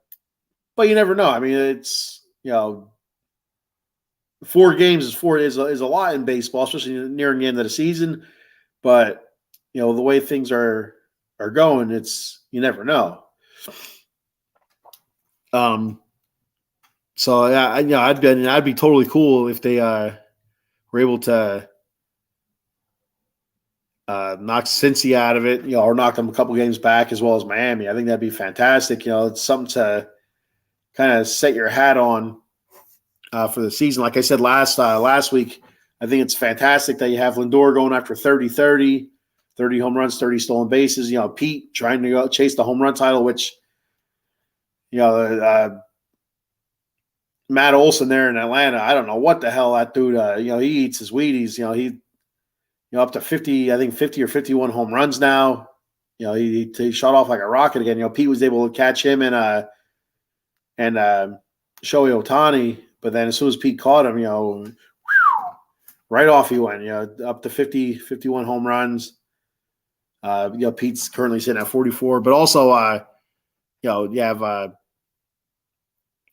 you never know. I mean, it's 4 games is a lot in baseball, especially nearing the end of the season. But the way things are going, you never know. So yeah, I'd be totally cool if they were able to knock Cincy out of it, or knock them a couple games back, as well as Miami. I think that'd be fantastic. It's something to kind of set your hat on for the season. Like I said last week, I think it's fantastic that you have Lindor going after 30 home runs, 30 stolen bases. Pete trying to go chase the home run title, which Matt Olson there in Atlanta, I don't know what the hell that dude. He eats his Wheaties. He up to 50, I think 50 or 51 home runs now. He shot off like a rocket again. Pete was able to catch him and Shohei Ohtani, but then as soon as Pete caught him, right off he went. Up to 50, 51 home runs. Pete's currently sitting at 44, but also you have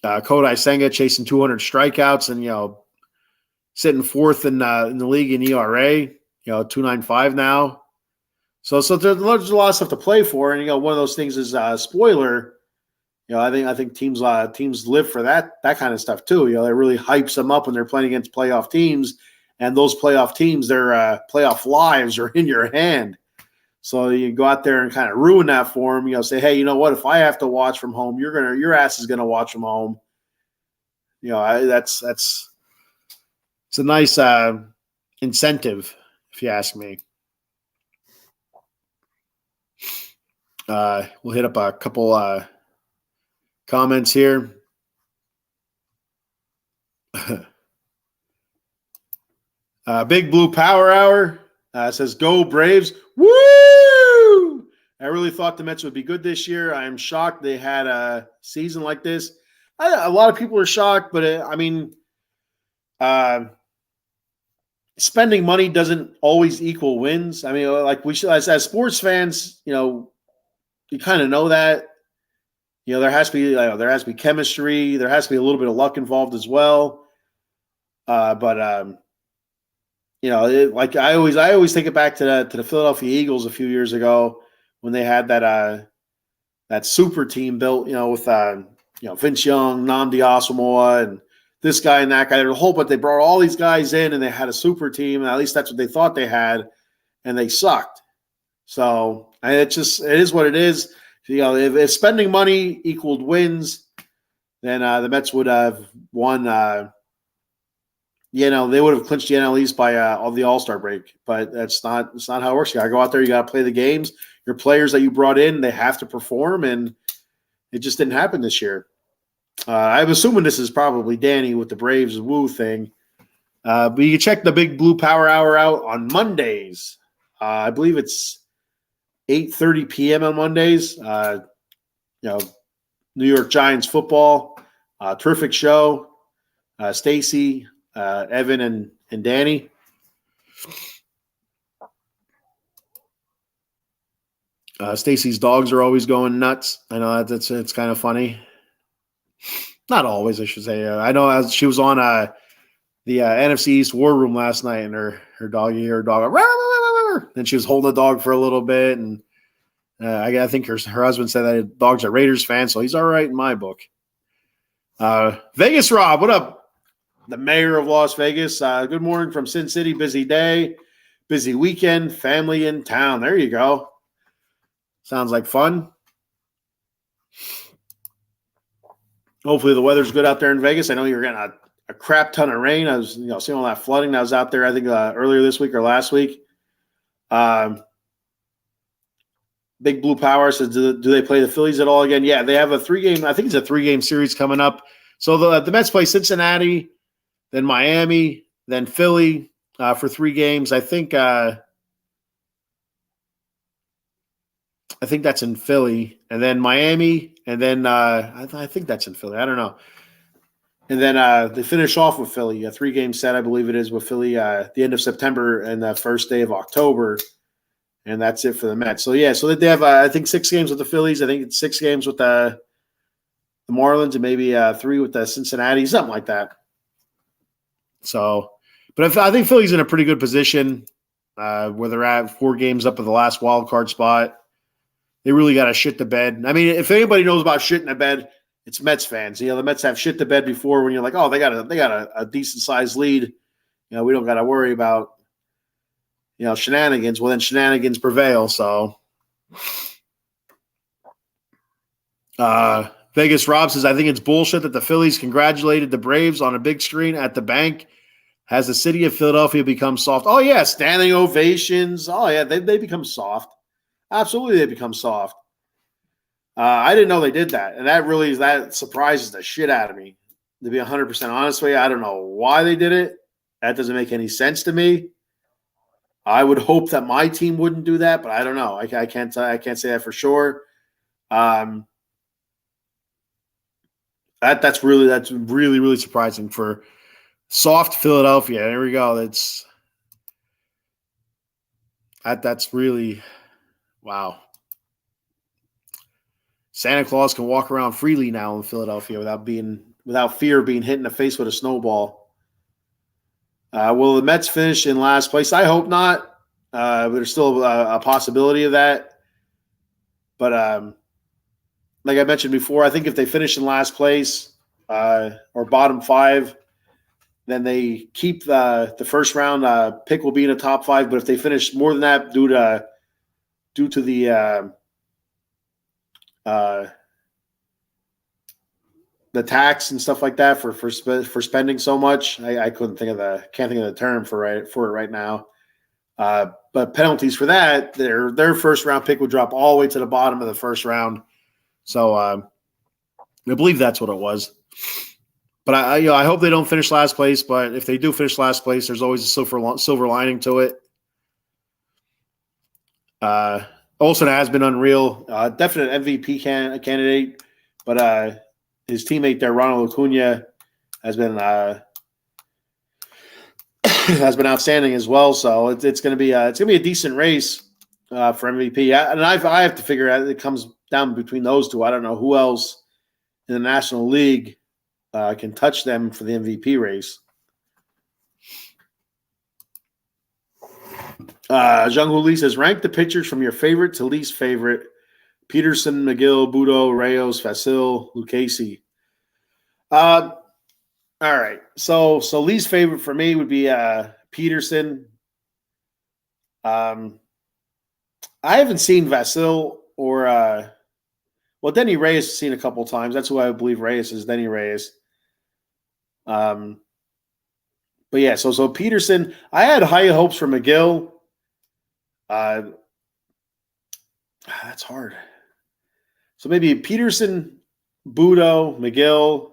Kodai Senga chasing 200 strikeouts and sitting 4th in the league in ERA. 2.95 now. So there's a lot of stuff to play for, and one of those things is spoiler. I think teams live for that kind of stuff too. It really hypes them up when they're playing against playoff teams, and those playoff teams, their playoff lives are in your hand. So you go out there and kind of ruin that for them. Say, hey, you know what? If I have to watch from home, your ass is gonna watch from home. That's It's a nice incentive, if you ask me. We'll hit up a couple comments here. Big Blue Power Hour says, "Go Braves!" Woo! I really thought the Mets would be good this year. I am shocked they had a season like this. A lot of people are shocked, but spending money doesn't always equal wins. I mean, like we should, as sports fans, you kind of know that. There has to be chemistry. There has to be a little bit of luck involved as well. But like I always take it back to the Philadelphia Eagles a few years ago when they had that super team built, with Vince Young, Nnamdi Asomugha, and this guy and that guy. There's a whole, but they brought all these guys in and they had a super team, and at least that's what they thought they had, and they sucked. So it is what it is. If spending money equaled wins, then the Mets would have won. They would have clinched the NL East by the All-Star break, but that's not how it works. You got to go out there. You got to play the games. Your players that you brought in, they have to perform, and it just didn't happen this year. I'm assuming this is probably Danny with the Braves woo thing. But you can check the Big Blue Power Hour out on Mondays. I believe it's 8:30 p.m. on Mondays. New York Giants football, terrific show. Stacy, Evan, and Danny. Stacy's dogs are always going nuts. I know it's kind of funny. Not always, I should say. I know she was on the NFC East War Room last night, and her dog, and she was holding the dog for a little bit, and I think her husband said that the dog's a Raiders fan, so he's all right in my book. Vegas Rob, what up? The mayor of Las Vegas. Good morning from Sin City. Busy day, busy weekend, family in town. There you go. Sounds like fun. Hopefully the weather's good out there in Vegas. I know you're getting a crap ton of rain. I was seeing all that flooding that was out there, I think, earlier this week or last week. Big Blue Power says, do they play the Phillies at all again? Yeah, they have I think it's a 3-game series coming up. So the Mets play Cincinnati, then Miami, then Philly for 3 games. I think that's in Philly, and then Miami, and then I think that's in Philly. I don't know. And then they finish off with Philly, a 3-game set, I believe it is, with Philly at the end of September and the first day of October. And that's it for the Mets. So, yeah, so they have, I think, 6 games with the Phillies. I think it's 6 games with the Marlins and maybe 3 with the Cincinnati, something like that. So, but I think Philly's in a pretty good position where they're at 4 games up at the last wild card spot. They really got to shit the bed. I mean, if anybody knows about shitting the bed, it's Mets fans. The Mets have shit the bed before when you're like, oh, they got a decent sized lead. We don't got to worry about shenanigans. Well, then shenanigans prevail. So, Vegas Rob says, I think it's bullshit that the Phillies congratulated the Braves on a big screen at the bank. Has the city of Philadelphia become soft? Oh, yeah, standing ovations. Oh, yeah, they become soft. Absolutely, they become soft. I didn't know they did that, and that surprises the shit out of me. To be 100% honest with you, I don't know why they did it. That doesn't make any sense to me. I would hope that my team wouldn't do that, but I don't know. I can't say that for sure. That's really surprising for soft Philadelphia. There we go. That's really wow. Santa Claus can walk around freely now in Philadelphia without fear of being hit in the face with a snowball. Will the Mets finish in last place? I hope not. But there's still a possibility of that. But like I mentioned before, I think if they finish in last place or bottom 5, then they keep the first round pick will be in the top 5. But if they finish more than that due to the the tax and stuff like that for spending so much. I can't think of the term for it right now. But penalties for that, their first round pick would drop all the way to the bottom of the first round. So I believe that's what it was. But I hope they don't finish last place. But if they do finish last place, there's always a silver lining to it. Olsen has been unreal, definite MVP candidate. But his teammate there, Ronald Acuna, has been outstanding as well. So it's going to be a decent race for MVP. And I have to figure out, it comes down between those two. I don't know who else in the National League can touch them for the MVP race. Zhang Hu says, rank the pitchers from your favorite to least favorite. Peterson, McGill, Budo, Reyes, Vasil, Lucchesi. All right. So least favorite for me would be Peterson. I haven't seen Vasil or Denny Reyes has seen a couple times. That's who I believe Reyes is, Denny Reyes. But yeah, so Peterson, I had high hopes for McGill. That's hard. So maybe Peterson, Budo, McGill,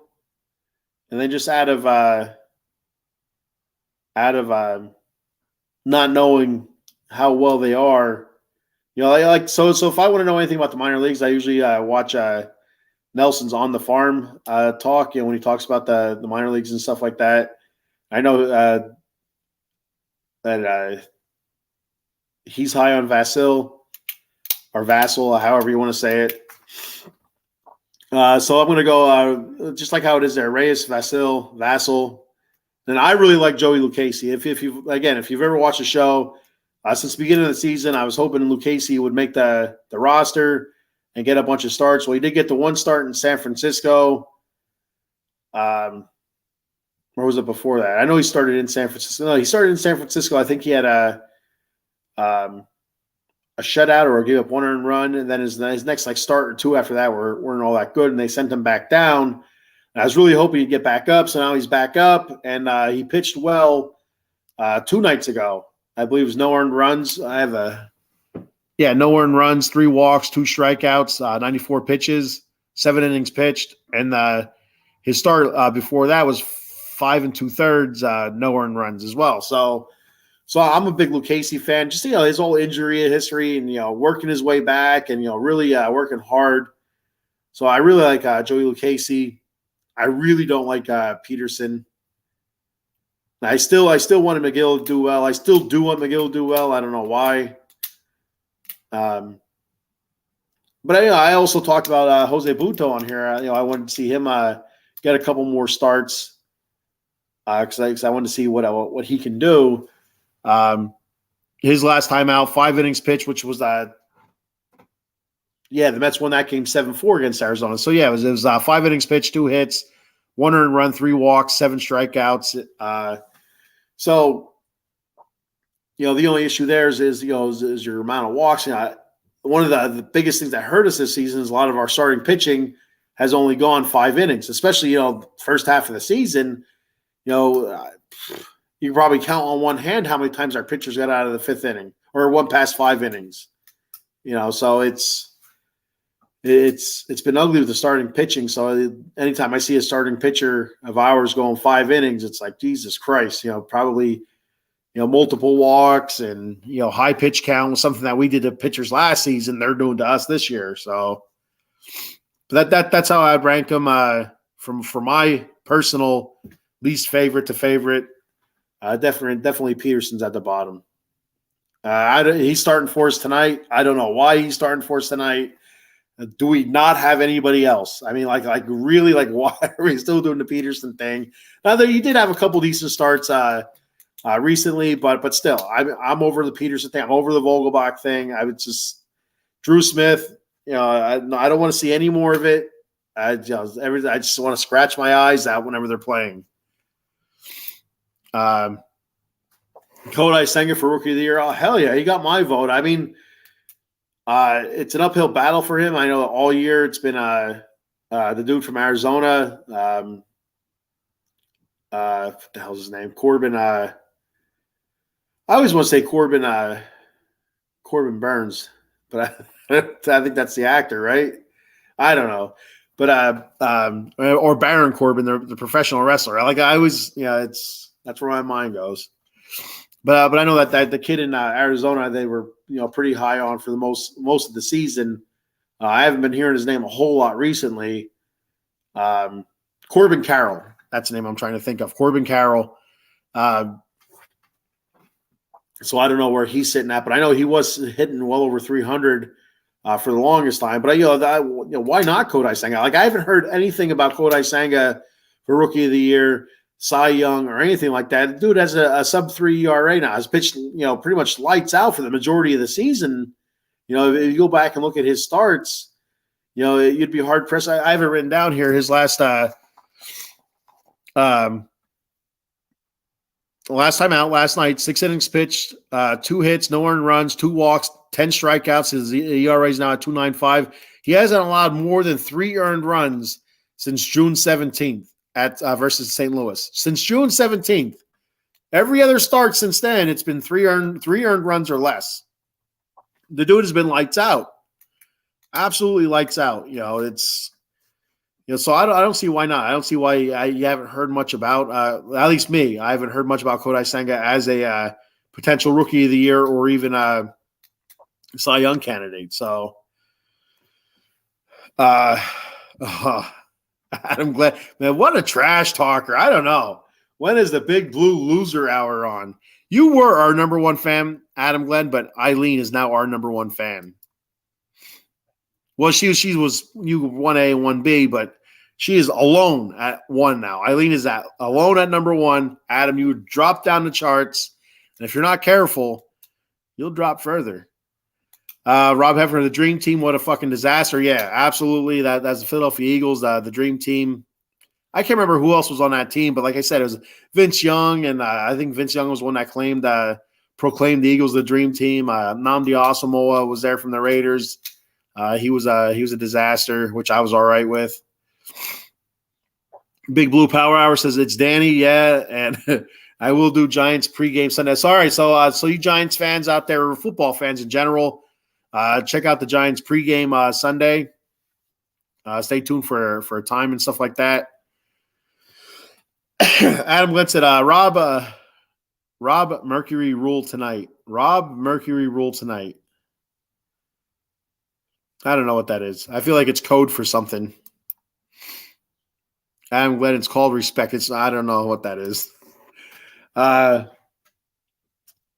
and then just out of not knowing how well they are, so if I want to know anything about the minor leagues, I usually watch Nelson's On the Farm talk. When he talks about the minor leagues and stuff like that. I know that he's high on Vasil or Vassal, however you want to say it. So I'm going to go just like how it is there: Reyes, Vasil, Vassal. And I really like Joey Lucchesi. If you've ever watched the show, since the beginning of the season, I was hoping Lucchesi would make the roster and get a bunch of starts. Well, he did get the one start in San Francisco. Where was it before that? I know he started in San Francisco. No, he started in San Francisco. I think he had a shutout or gave up one earned run, and then his next start or two after that weren't all that good, and they sent him back down. And I was really hoping he'd get back up, so now he's back up, and he pitched well 2 nights ago. I believe it was no earned runs. No earned runs, 3 walks, 2 strikeouts, 94 pitches, 7 innings pitched, and his start before that was 5 2/3, no earned runs as well. So I'm a big Lucchesi fan. Just his whole injury history and working his way back and really working hard. So I really like Joey Lucchesi. I really don't like Peterson. I still wanted McGill to do well. I still do want McGill to do well. I don't know why. But I also talked about Jose Buto on here. I wanted to see him get a couple more starts because I wanted to see what he can do. His last time out, 5 innings pitched, which was the Mets won that game 7-4 against Arizona. So it was 5 innings pitched, 2 hits, 1 earned run, 3 walks, 7 strikeouts. So the only issue there is your amount of walks. One of the biggest things that hurt us this season is a lot of our starting pitching has only gone 5 innings, especially first half of the season. You can probably count on one hand how many times our pitchers got out of the 5th inning or 1 past 5 innings. So it's been ugly with the starting pitching. So anytime I see a starting pitcher of ours going 5 innings, it's like, Jesus Christ, probably, multiple walks and, high pitch count, something that we did to pitchers last season, they're doing to us this year. So but that's how I'd rank them for my personal least favorite to favorite. Definitely Peterson's at the bottom. He's starting for us tonight. I don't know why he's starting for us tonight. Do we not have anybody else? I mean, really, why are we still doing the Peterson thing? Now, he did have a couple decent starts recently, but still, I'm over the Peterson thing. I'm over the Vogelbach thing. I would just Drew Smith. I don't want to see any more of it. I just want to scratch my eyes out whenever they're playing. Kodai Senga for Rookie of the Year. Oh, hell yeah, he got my vote. I mean, it's an uphill battle for him. I know all year it's been The dude from Arizona. What the hell's his name? Corbin. I always want to say Corbin. Corbin Burns, but I think that's the actor, right? I don't know, but or Baron Corbin, the professional wrestler. Like I always, that's where my mind goes. But I know that the kid in Arizona, they were pretty high on for the most of the season. I haven't been hearing his name a whole lot recently. Corbin Carroll, that's the name I'm trying to think of. Corbin Carroll. So I don't know where he's sitting at, but I know he was hitting well over 300 for the longest time. But why not Kodai Senga? Like I haven't heard anything about Kodai Senga for Rookie of the Year, Cy Young, or anything like that. The dude has a sub-3 ERA now. Has pitched pretty much lights out for the majority of the season. If you go back and look at his starts, you'd be hard pressed. I have it written down here. His last time out last night, 6 innings pitched, 2 hits, no earned runs, 2 walks, 10 strikeouts. His ERA is now at 2.95. He hasn't allowed more than 3 earned runs since June 17th at versus St. Louis. Since June 17th, every other start since then, it's been 3 earned runs or less. The dude has been lights out, absolutely lights out. So I don't see why not. I don't see why you haven't heard much about, at least me, I haven't heard much about Kodai Senga as a potential Rookie of the Year or even a Cy Young candidate. So, Adam Glenn, man, what a trash talker. I don't know. When is the Big Blue Loser Hour on? You were our number one fan, Adam Glenn, but Eileen is now our number one fan. Well, she was you 1A and 1B, but she is alone at 1 now. Eileen is alone at number 1. Adam, you would drop down the charts, and if you're not careful, you'll drop further. Rob Hefner, the Dream Team, what a fucking disaster. Yeah, absolutely. That's the Philadelphia Eagles, the Dream Team. I can't remember who else was on that team, but like I said, it was Vince Young, and I think Vince Young was one that proclaimed the Eagles the Dream Team. Nnamdi Asamoah was there from the Raiders. He was a disaster, which I was all right with. Big Blue Power Hour says it's Danny, yeah, and I will do Giants pregame Sunday. Sorry, so you Giants fans out there, or football fans in general, check out the Giants pregame Sunday. Stay tuned for a time and stuff like that. Adam Glenn said, Rob Mercury ruled tonight. Rob Mercury ruled tonight. I don't know what that is. I feel like it's code for something. I'm glad it's called respect. I don't know what that is. Jung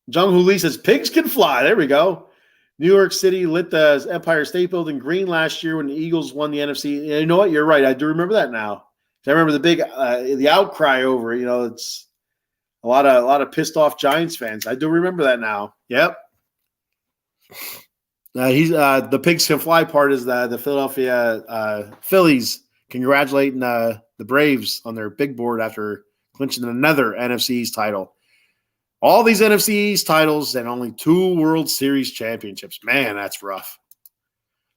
Hoo Lee says, pigs can fly. There we go. New York City lit the Empire State Building green last year when the Eagles won the NFC. You know what? You're right. I do remember that now. I remember the big the outcry over it. It's a lot of pissed off Giants fans. I do remember that now. Yep. He's the pigs can fly part is the Philadelphia Phillies congratulating the Braves on their big board after clinching another NFC East title. All these NFC East titles and only 2 World Series championships. Man, that's rough.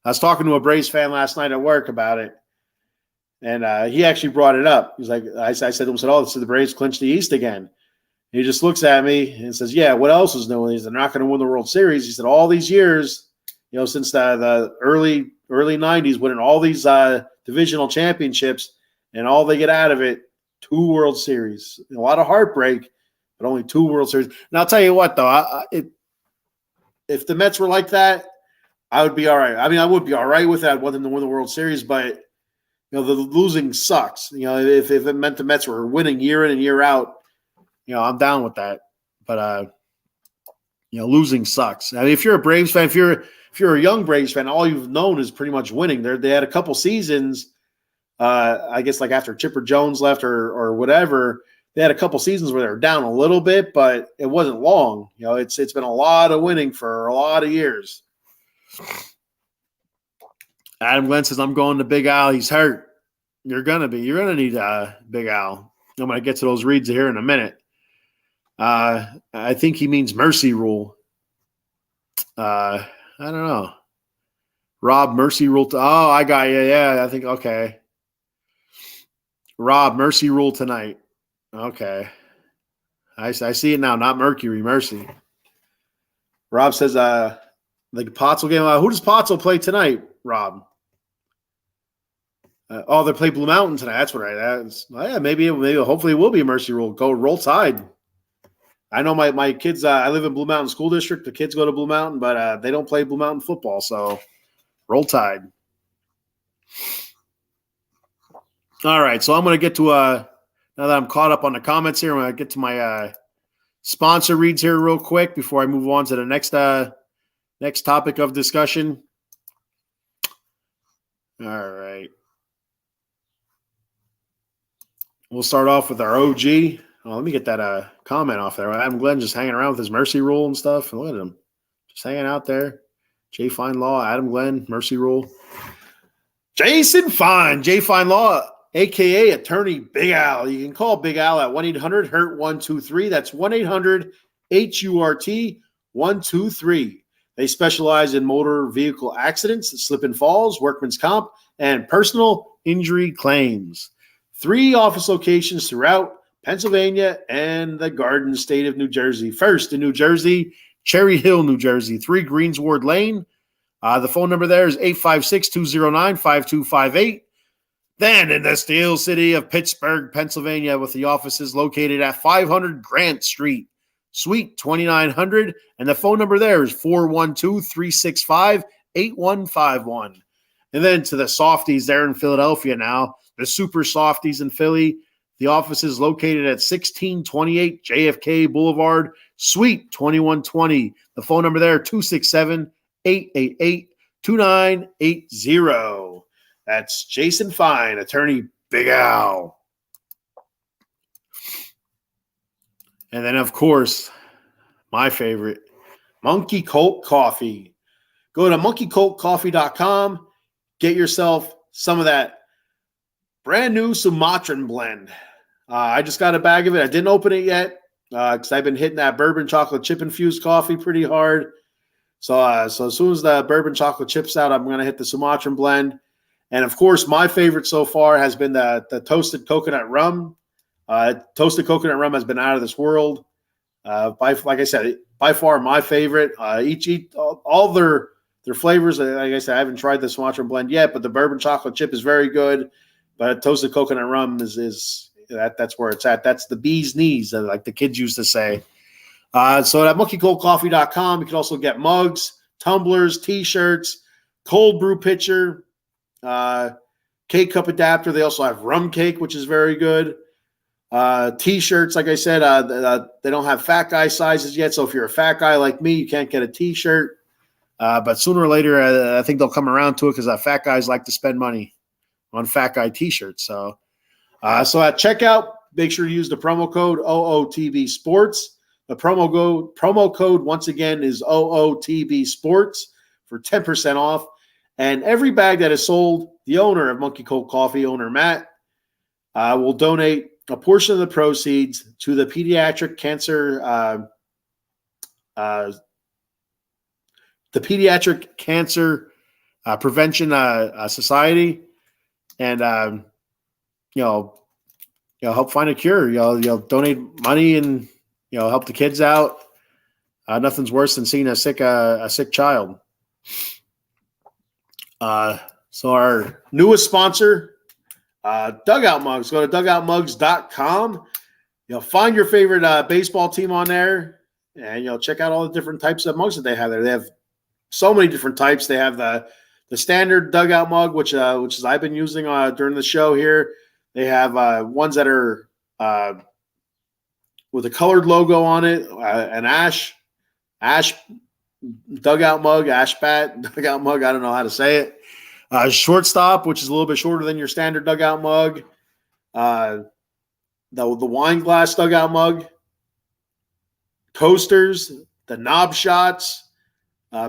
I was talking to a Braves fan last night at work about it, and he actually brought it up. He's like, I said to him, so the Braves clinched the East again. He just looks at me and says, yeah, what else is new? They're not going to win the World Series. He said, all these years, since the early 90s, winning all these divisional championships, and all they get out of it, 2 World Series. A lot of heartbreak, but only 2 World Series. And I'll tell you what, though, if the Mets were like that, I would be all right. I mean, I would be all right with that, wanting them to win the World Series, but the losing sucks. If it meant the Mets were winning year in and year out, I'm down with that. But losing sucks. I mean, if you're a Braves fan, if you're a young Braves fan, all you've known is pretty much winning. They had a couple seasons. I guess like after Chipper Jones left or whatever, they had a couple seasons where they were down a little bit, but it wasn't long. It's been a lot of winning for a lot of years. Adam Glenn says, I'm going to Big Al. He's hurt. You're going to need Big Al. I'm going to get to those reads here in a minute. I think he means mercy rule. I don't know. Rob, mercy rule. I got you. Yeah, I think, okay. Rob, Mercy rule tonight. Okay. I see it now, not Mercury, Mercy. Rob says the Pottsville game. Who does Pottsville play tonight, Rob? They play Blue Mountain tonight. That's what yeah, maybe hopefully it will be a Mercy rule. Go Roll Tide. I know my kids, I live in Blue Mountain School District. The kids go to Blue Mountain, but they don't play Blue Mountain football, so Roll Tide. All right, so I'm going to get to now that I'm caught up on the comments here, I'm going to get to my sponsor reads here real quick before I move on to the next topic of discussion. All right. We'll start off with our OG. Oh, let me get that comment off there. Adam Glenn just hanging around with his Mercy rule and stuff. Look at him. Just hanging out there. Jay Fine Law, Adam Glenn, Mercy rule. Jason Fine, Jay Fine Law, a.k.a. Attorney Big Al. You can call Big Al at 1-800-HURT-123. That's 1-800-HURT-123. They specialize in motor vehicle accidents, slip and falls, workman's comp, and personal injury claims. 3 office locations throughout Pennsylvania and the Garden State of New Jersey. First in New Jersey, Cherry Hill, New Jersey, 3 Greensward Lane. The phone number there is 856-209-5258. Then in the Steel City of Pittsburgh, Pennsylvania, with the offices located at 500 Grant Street, Suite 2900. And the phone number there is 412-365-8151. And then to the Softies there in Philadelphia now, the Super Softies in Philly. The office is located at 1628 JFK Boulevard, Suite 2120. The phone number there, 267-888-2980. That's Jason Fine, Attorney Big Al. And then, of course, my favorite, Monkey Colt Coffee. Go to monkeycoltcoffee.com. Get yourself some of that brand new Sumatran blend. I just got a bag of it. I didn't open it yet because I've been hitting that bourbon chocolate chip infused coffee pretty hard. So as soon as the bourbon chocolate chip's out, I'm going to hit the Sumatran blend. And, of course, my favorite so far has been the toasted coconut rum. Toasted coconut rum has been out of this world. Like I said, by far my favorite. All their flavors, like I said, I haven't tried the Sumatran blend yet, but the bourbon chocolate chip is very good. But toasted coconut rum is that's where it's at. That's the bee's knees, like the kids used to say. So at monkeycoldcoffee.com, you can also get mugs, tumblers, T-shirts, cold brew pitcher, cake cup adapter. They also have rum cake, which is very good. T-shirts, like I said, they don't have fat guy sizes yet. So if you're a fat guy like me, you can't get a T-shirt. But sooner or later, I think they'll come around to it because fat guys like to spend money on fat guy T-shirts. So at checkout, make sure to use the promo code OOTB Sports. The promo code once again is OOTB Sports for 10% off. And every bag that is sold, the owner of Monkey Cold Coffee, owner Matt, will donate a portion of the proceeds to the Pediatric Cancer Prevention Society. And help find a cure. You'll donate money and help the kids out. Nothing's worse than seeing a sick child. So our newest sponsor, Dugout Mugs. Go to dugoutmugs.com. Find your favorite baseball team on there, and check out all the different types of mugs that they have there. They have so many different types. They have the standard dugout mug, which is I've been using during the show here. They have ones that are with a colored logo on it, an ash dugout mug, ash bat dugout mug. I don't know how to say it. Shortstop, which is a little bit shorter than your standard dugout mug. The wine glass dugout mug. Coasters, the knob shots.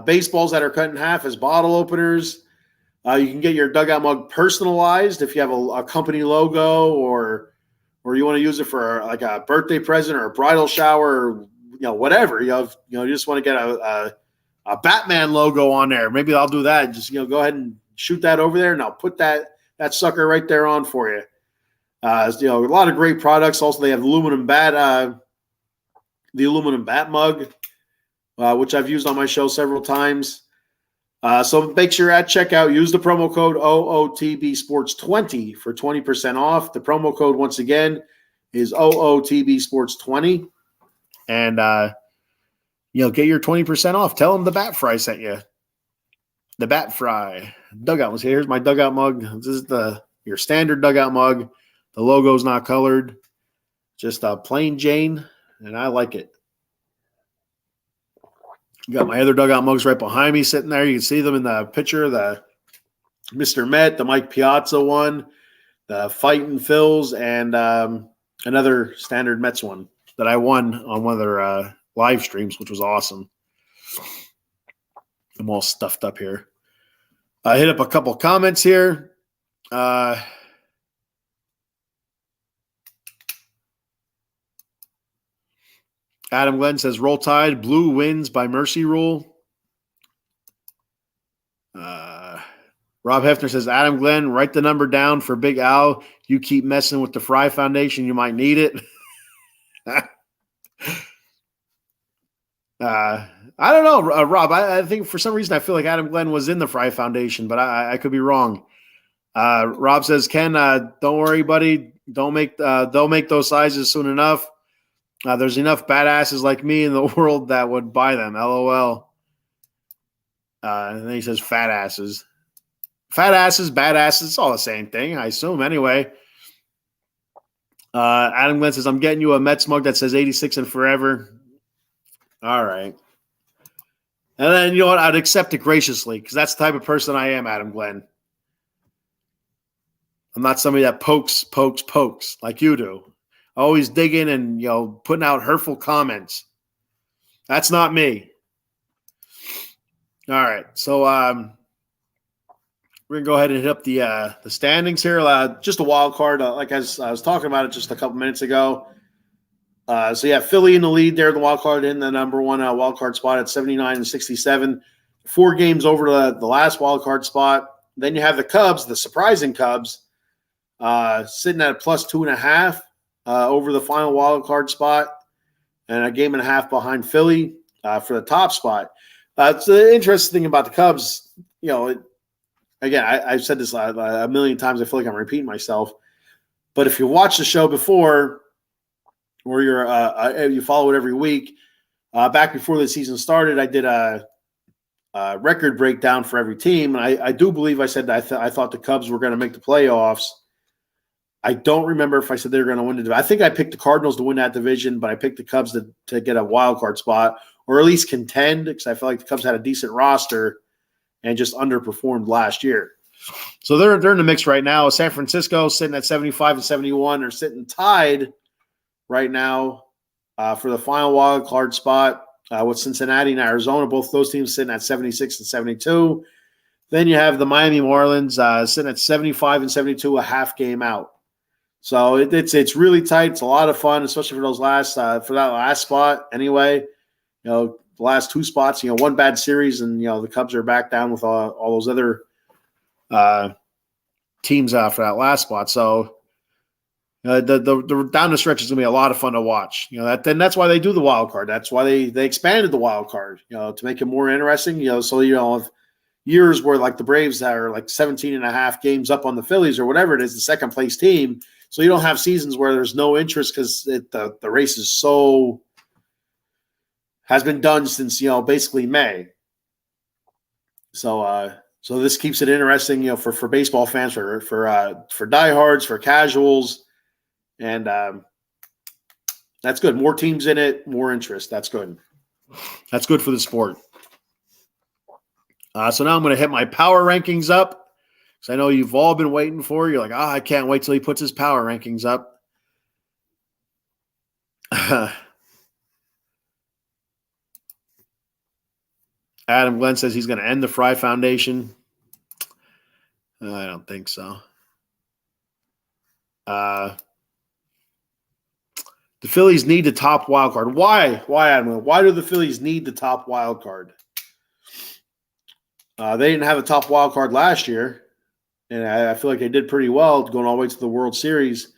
Baseballs that are cut in half as bottle openers. You can get your dugout mug personalized if you have a company logo or you want to use it for like a birthday present or a bridal shower or whatever. You just want to get a Batman logo on there. Maybe I'll do that. Just go ahead and shoot that over there, and I'll put that sucker right there on for you. A lot of great products. Also, they have the aluminum bat mug, which I've used on my show several times. So make sure at checkout, use the promo code OOTB Sports 20 for 20% off. The promo code, once again, is OOTB Sports 20. And, get your 20% off. Tell them the Bat Fry sent you. The Bat Fry. Dugout was here. Here's my dugout mug. This is your standard dugout mug. The logo's not colored. Just a plain Jane, and I like it. Got my other dugout mugs right behind me sitting there. You can see them in the picture, the Mr. Met, the Mike Piazza one, the Fightin' Phils, and another standard Mets one that I won on one of their live streams, which was awesome. I'm all stuffed up here. I hit up a couple comments here. Adam Glenn says, Roll Tide, Blue wins by mercy rule. Rob Hefner says, Adam Glenn, write the number down for Big Al. You keep messing with the Frie Foundation, you might need it. I don't know, Rob. I think for some reason I feel like Adam Glenn was in the Frie Foundation, but I could be wrong. Rob says, Ken, don't worry, buddy. Don't make those sizes soon enough. There's enough badasses like me in the world that would buy them. LOL. And then he says fat asses. Fat asses, badasses, it's all the same thing, I assume, anyway. Adam Glenn says, I'm getting you a Mets mug that says 86 and forever. All right. And then, you know what? I'd accept it graciously because that's the type of person I am, Adam Glenn. I'm not somebody that pokes like you do. Always digging and, putting out hurtful comments. That's not me. All right. So we're going to go ahead and hit up the standings here. Just a wild card, like I was talking about it just a couple minutes ago. So, yeah, Philly in the lead there, the wild card in the number one wild card spot at 79 and 67. 4 games over the last wild card spot. Then you have the Cubs, the surprising Cubs, sitting at a plus 2.5 over the final wild card spot and a game and a half behind Philly for the top spot. It's the interesting thing about the Cubs, again, I've said this a million times. I feel like I'm repeating myself. But if you watch the show before or you follow it every week, back before the season started, I did a record breakdown for every team. And I do believe I said that I thought the Cubs were going to make the playoffs. I don't remember if I said they were going to win the division. I think I picked the Cardinals to win that division, but I picked the Cubs to get a wild card spot or at least contend because I felt like the Cubs had a decent roster and just underperformed last year. So they're in the mix right now. San Francisco sitting at 75 and 71. They're sitting tied right now for the final wild card spot with Cincinnati and Arizona. Both those teams sitting at 76 and 72. Then you have the Miami Marlins sitting at 75 and 72, a half game out. So it's really tight. It's a lot of fun, especially for that last spot. Anyway, the last 2 spots, one bad series, and the Cubs are back down with all those other teams for that last spot. So the down the stretch is going to be a lot of fun to watch. That's why they do the wild card. That's why they expanded the wild card. To make it more interesting. So have years where like the Braves are like 17 and a half games up on the Phillies or whatever it is, the second place team. So you don't have seasons where there's no interest because the race is has been done since basically May. So this keeps it interesting, for baseball fans, for diehards, for casuals, and that's good. More teams in it, more interest. That's good. That's good for the sport. So now I'm going to hit my power rankings up. So I know you've all been waiting for. You're like, I can't wait till he puts his power rankings up. Adam Glenn says he's going to end the Frie Foundation. I don't think so. The Phillies need the top wild card. Why, Adam? Why do the Phillies need the top wild card? They didn't have a top wild card last year. And I feel like they did pretty well going all the way to the World Series.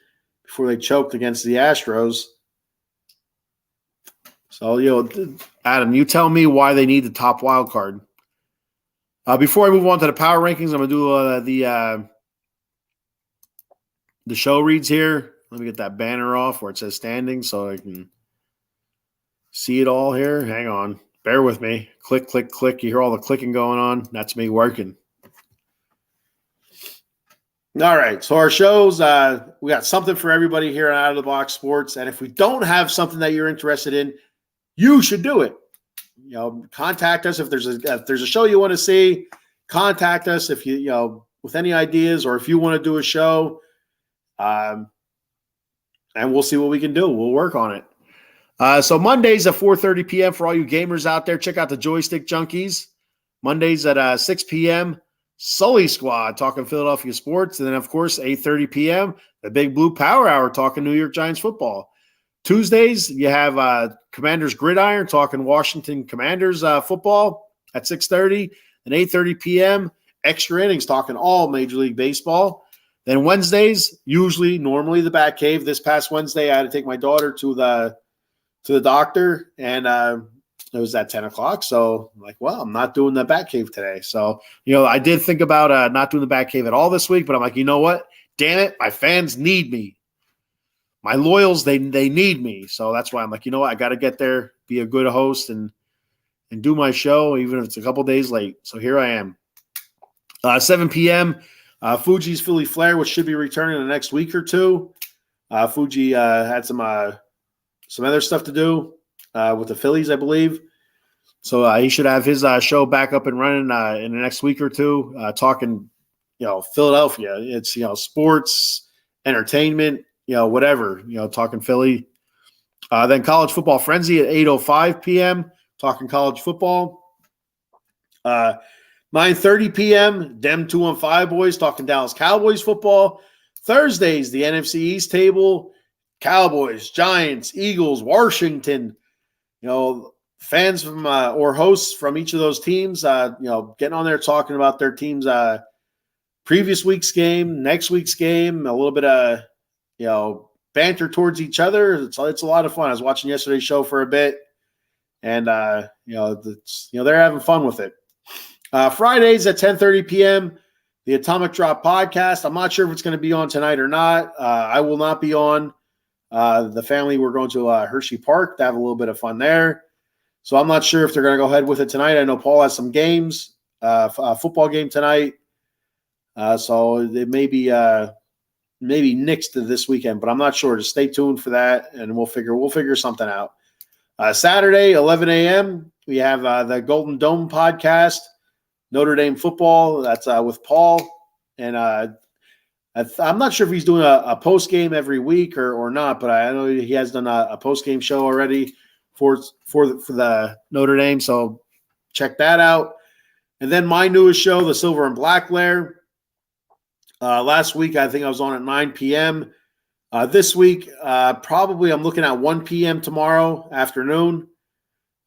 before they choked against the Astros. So, Adam, you tell me why they need the top wild card. Before I move on to the power rankings, I'm going to do the show reads here. Let me get that banner off where it says standing so I can see it all here. Hang on. Bear with me. Click, click, click. You hear all the clicking going on? That's me working. All right. So our shows, we got something for everybody here on Out of the Box Sports. And if we don't have something that you're interested in, you should do it. Contact us if there's a show you want to see. Contact us if you with any ideas or if you want to do a show. And we'll see what we can do. We'll work on it. So Mondays at 4:30 p.m. for all you gamers out there, check out the Joystick Junkies. Mondays at 6 p.m., Sully Squad talking Philadelphia sports. And then, of course, 8:30 p.m., the Big Blue Power Hour talking New York Giants football. Tuesdays, you have Commanders Gridiron talking Washington Commanders football at 6:30. And 8:30 p.m., Extra Innings talking all Major League Baseball. Then Wednesdays, normally the Batcave. This past Wednesday, I had to take my daughter to the doctor, and it was at 10 o'clock. So I'm like, well, I'm not doing the Batcave today. So, I did think about not doing the Batcave at all this week, but I'm like, you know what? Damn it, my fans need me. My loyals, they need me. So that's why I'm like, you know what? I got to get there, be a good host, and do my show, even if it's a couple days late. So here I am. 7 p.m., Fuji's Philly Flair, which should be returning in the next week or two. Fuji had some other stuff to do with the Phillies, I believe. So he should have his show back up and running in the next week or two, talking, Philadelphia. It's, sports, entertainment, whatever, talking Philly. Then College Football Frenzy at 8:05 p.m., talking college football. 9:30 p.m., Dem 215 boys talking Dallas Cowboys football. Thursdays, the NFC East table, Cowboys, Giants, Eagles, Washington. Fans from or hosts from each of those teams, getting on there talking about their team's previous week's game, next week's game, a little bit of banter towards each other. It's a lot of fun. I was watching yesterday's show for a bit, and they're having fun with it. Fridays at 10:30 p.m., the Atomic Drop podcast. I'm not sure if it's going to be on tonight or not. I will not be on. The family, we're going to Hershey Park to have a little bit of fun there. So I'm not sure if they're going to go ahead with it tonight. I know Paul has some games, a football game tonight. So it may be maybe nixed to this weekend, but I'm not sure. Just stay tuned for that, and we'll figure something out. Saturday, 11 a.m., we have the Golden Dome podcast, Notre Dame football. That's with Paul. And I'm not sure if he's doing a post game every week or not, but I know he has done a post game show already for the Notre Dame. So check that out. And then my newest show, the Silver and Black Lair. Last week, I think I was on at 9 p.m. This week, probably I'm looking at 1 p.m. tomorrow afternoon.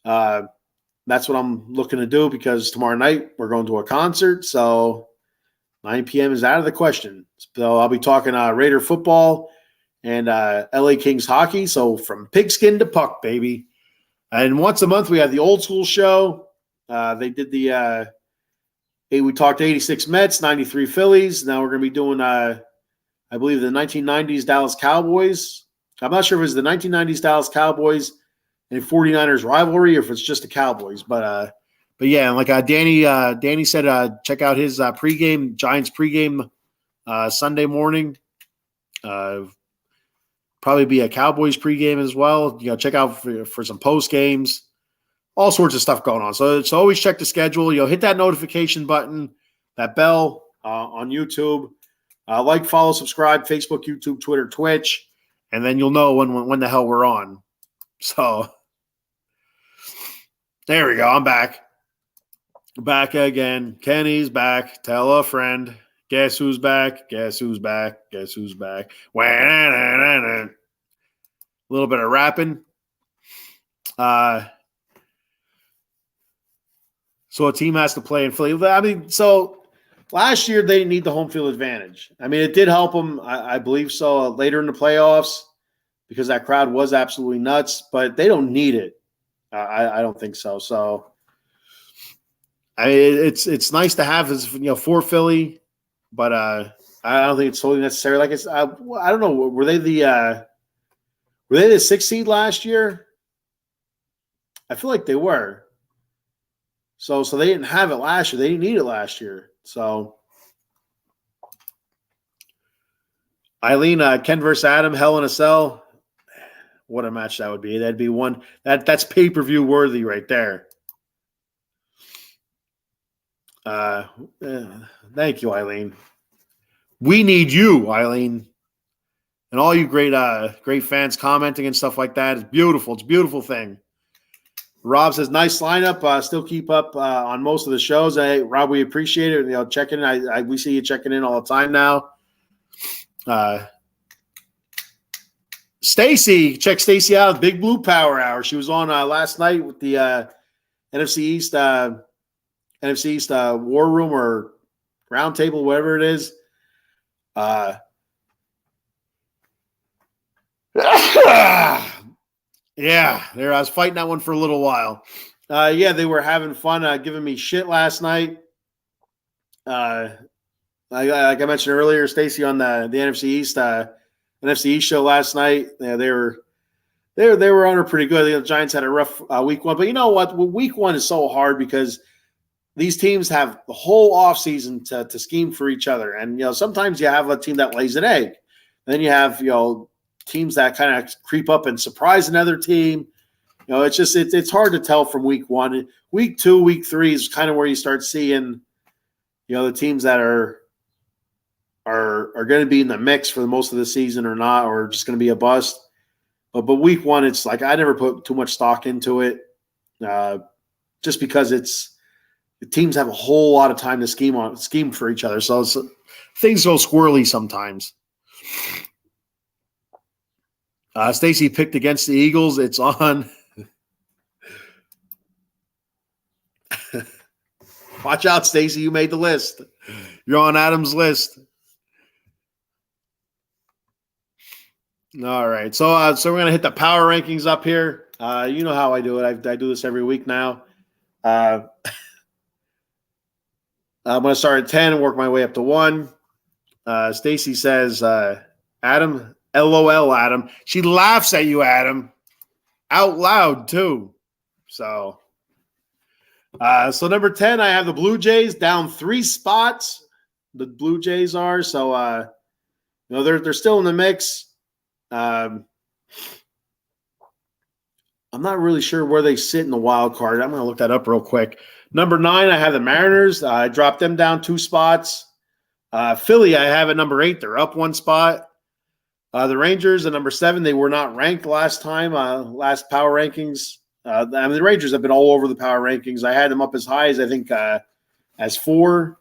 That's what I'm looking to do because tomorrow night we're going to a concert. So 9 p.m. is out of the question. So I'll be talking Raider football and LA Kings hockey. So from pigskin to puck, baby. And once a month we have the old school show. They did we talked 86 Mets, 93 Phillies. Now we're going to be doing, I believe, the 1990s Dallas Cowboys. I'm not sure if it's the 1990s Dallas Cowboys and 49ers rivalry or if it's just the Cowboys. But yeah, like Danny said, check out his pregame, Giants pregame Sunday morning. Probably be a Cowboys pregame as well. Check out for some post games. All sorts of stuff going on. So always check the schedule. Hit that notification button, that bell on YouTube. Like, follow, subscribe, Facebook, YouTube, Twitter, Twitch, and then you'll know when the hell we're on. So there we go. I'm back. Back again. Kenny's back. Tell a friend. Guess who's back? Guess who's back? Guess who's back? A little bit of rapping. So a team has to play in Philly. I mean, so last year they didn't need the home field advantage. I mean, it did help them, I believe so, later in the playoffs because that crowd was absolutely nuts. But they don't need it. I don't think so. So it's nice to have as for Philly, but I don't think it's totally necessary. Like I don't know. Were they the sixth seed last year? I feel like they were. So they didn't have it last year. They didn't need it last year. So Eileen, Ken versus Adam, Hell in a Cell. What a match that would be. That'd be one that's pay-per-view worthy right there. Thank you, Eileen. We need you, Eileen. And all you great fans commenting and stuff like that. It's beautiful. It's a beautiful thing. Rob says, nice lineup. Still keep up on most of the shows. Hey, Rob, we appreciate it. Checking in. We see you checking in all the time now. Stacy, check Stacy out. Big Blue Power Hour. She was on last night with the NFC East War Room or Round Table, whatever it is. Yeah, there. I was fighting that one for a little while. Yeah, they were having fun, giving me shit last night. Like I mentioned earlier, Stacy on the NFC East show last night. Yeah, they were on her pretty good. The Giants had a rough week one, but you know what? Week one is so hard because these teams have the whole offseason to scheme for each other, and sometimes you have a team that lays an egg, and then you have teams that kind of creep up and surprise another team. It's just it's hard to tell from week one. Week two, week three is kind of where you start seeing the teams that are going to be in the mix for the most of the season or not, or just going to be a bust. But week one, it's like I never put too much stock into it, just because the teams have a whole lot of time to scheme for each other. So things go squirrely sometimes. Stacy picked against the Eagles. It's on. Watch out, Stacy. You made the list. You're on Adam's list. All right. So we're going to hit the power rankings up here. You know how I do it. I do this every week now. I'm going to start at 10 and work my way up to 1. Stacy says, Adam, LOL, Adam. She laughs at you, Adam, out loud, too. So number 10, I have the Blue Jays down 3 spots. The Blue Jays are. So, they're still in the mix. I'm not really sure where they sit in the wild card. I'm going to look that up real quick. Number 9, I have the Mariners. I dropped them down 2 spots. Philly, I have at number 8. They're up 1 spot. The Rangers at number 7. They were not ranked last time, last power rankings. The Rangers have been all over the power rankings. I had them up as high as I think as 4.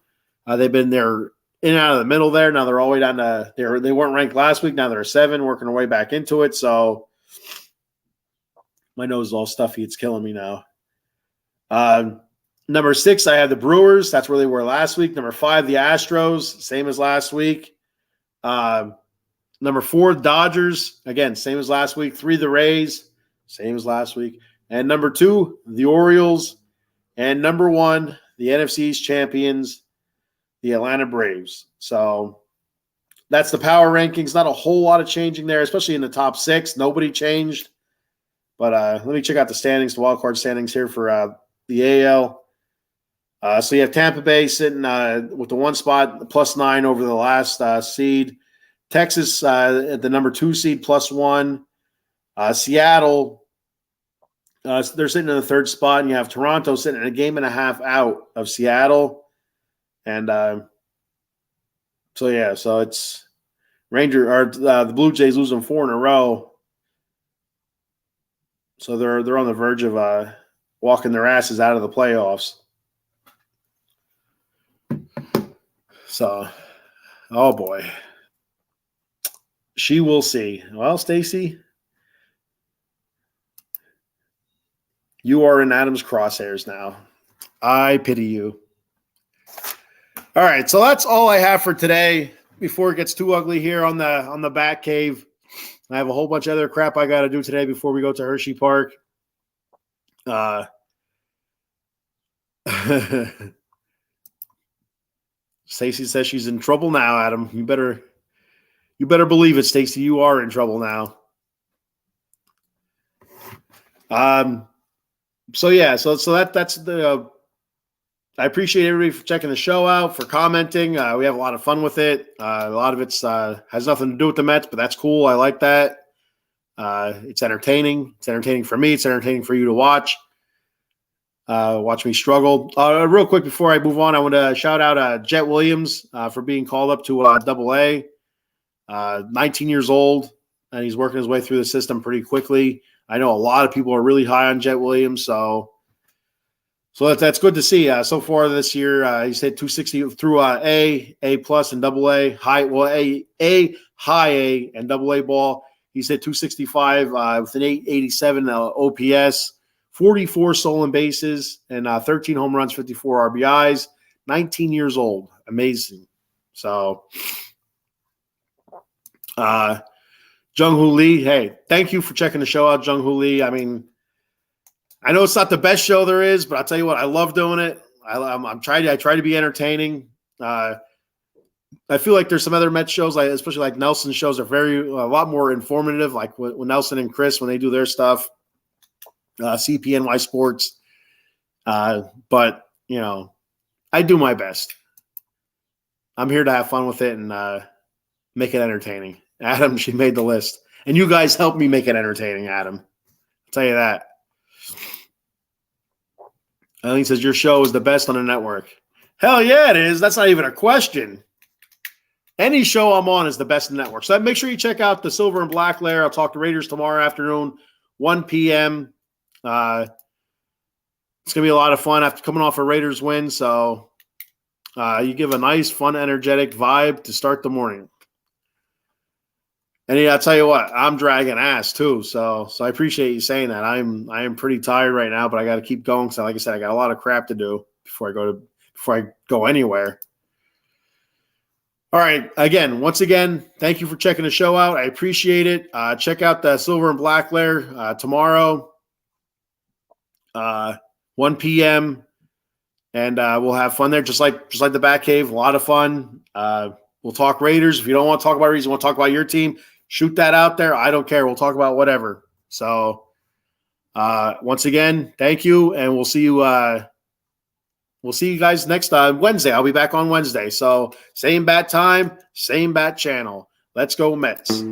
They've been there in and out of the middle there. Now they're all the way down to they weren't ranked last week. Now they're 7, working their way back into it. So my nose is all stuffy. It's killing me now. Number 6, I have the Brewers. That's where they were last week. Number 5, the Astros, same as last week. Number 4, Dodgers, again, same as last week. 3, the Rays, same as last week. And number 2, the Orioles. And number 1, the NFC East champions, the Atlanta Braves. So that's the power rankings. Not a whole lot of changing there, especially in the top 6. Nobody changed. But let me check out the standings, the wild card standings here for the AL. So you have Tampa Bay sitting with the 1 spot, +9 over the last seed. Texas at the number 2 seed, +1. Seattle, they're sitting in the 3rd spot, and you have Toronto sitting a game and a half out of Seattle. And so it's the Blue Jays losing 4 in a row. So they're on the verge of walking their asses out of the playoffs. So, oh boy. She will see. Well, Stacy, you are in Adam's crosshairs now. I pity you. All All right, so that's all I have for today. Before it gets too ugly here on the Bat Cave, I have a whole bunch of other crap I got to do today before we go to Hershey Park. Stacy says she's in trouble now, Adam. You better believe it, Stacy. You are in trouble now. So that's the. I appreciate everybody for checking the show out, for commenting. We have a lot of fun with it. A lot of it's has nothing to do with the Mets, but that's cool. I like that. It's entertaining. It's entertaining for me. It's entertaining for you to watch. Watch me struggle. Real quick before I move on, I want to shout out Jet Williams for being called up to AA. 19 years old, and he's working his way through the system pretty quickly. I know a lot of people are really high on Jet Williams, so that's good to see. So far this year, he's hit 260 through A plus, and AA. High A, and AA ball. He's hit 265 with an 887 OPS, 44 stolen bases, and 13 home runs, 54 RBIs. 19 years old, amazing. So, Jung Hoo Lee, hey, thank you for checking the show out, Jung Hoo Lee. I mean, I know it's not the best show there is, but I'll tell you what, I love doing it. I try to be entertaining. I feel like there's some other Mets shows, especially like Nelson's shows, are a lot more informative. Like when Nelson and Chris, when they do their stuff, CPNY Sports. But I do my best. I'm here to have fun with it and make it entertaining. Adam, she made the list, and you guys helped me make it entertaining. Adam, I'll tell you that. Eileen says your show is the best on the network. Hell yeah, it is. That's not even a question. Any show I'm on is the best in the network. So make sure you check out the Silver and Black Lair. I'll talk to Raiders tomorrow afternoon, 1 p.m. It's going to be a lot of fun after coming off a Raiders win. So you give a nice, fun, energetic vibe to start the morning. And I'll tell you what, I'm dragging ass too. So I appreciate you saying that. I am pretty tired right now, but I got to keep going. So like I said, I got a lot of crap to do before I go anywhere. All right. Once again, thank you for checking the show out. I appreciate it. Check out the Silver and Black Lair tomorrow, 1 p.m. And we'll have fun there, just like the Bat Cave. A lot of fun. We'll talk Raiders. If you don't want to talk about Raiders, you want to talk about your team, shoot that out there. I don't care. We'll talk about whatever. So once again, thank you, and we'll see you. We'll see you guys next Wednesday. I'll be back on Wednesday. So same bat time, same bat channel. Let's go Mets.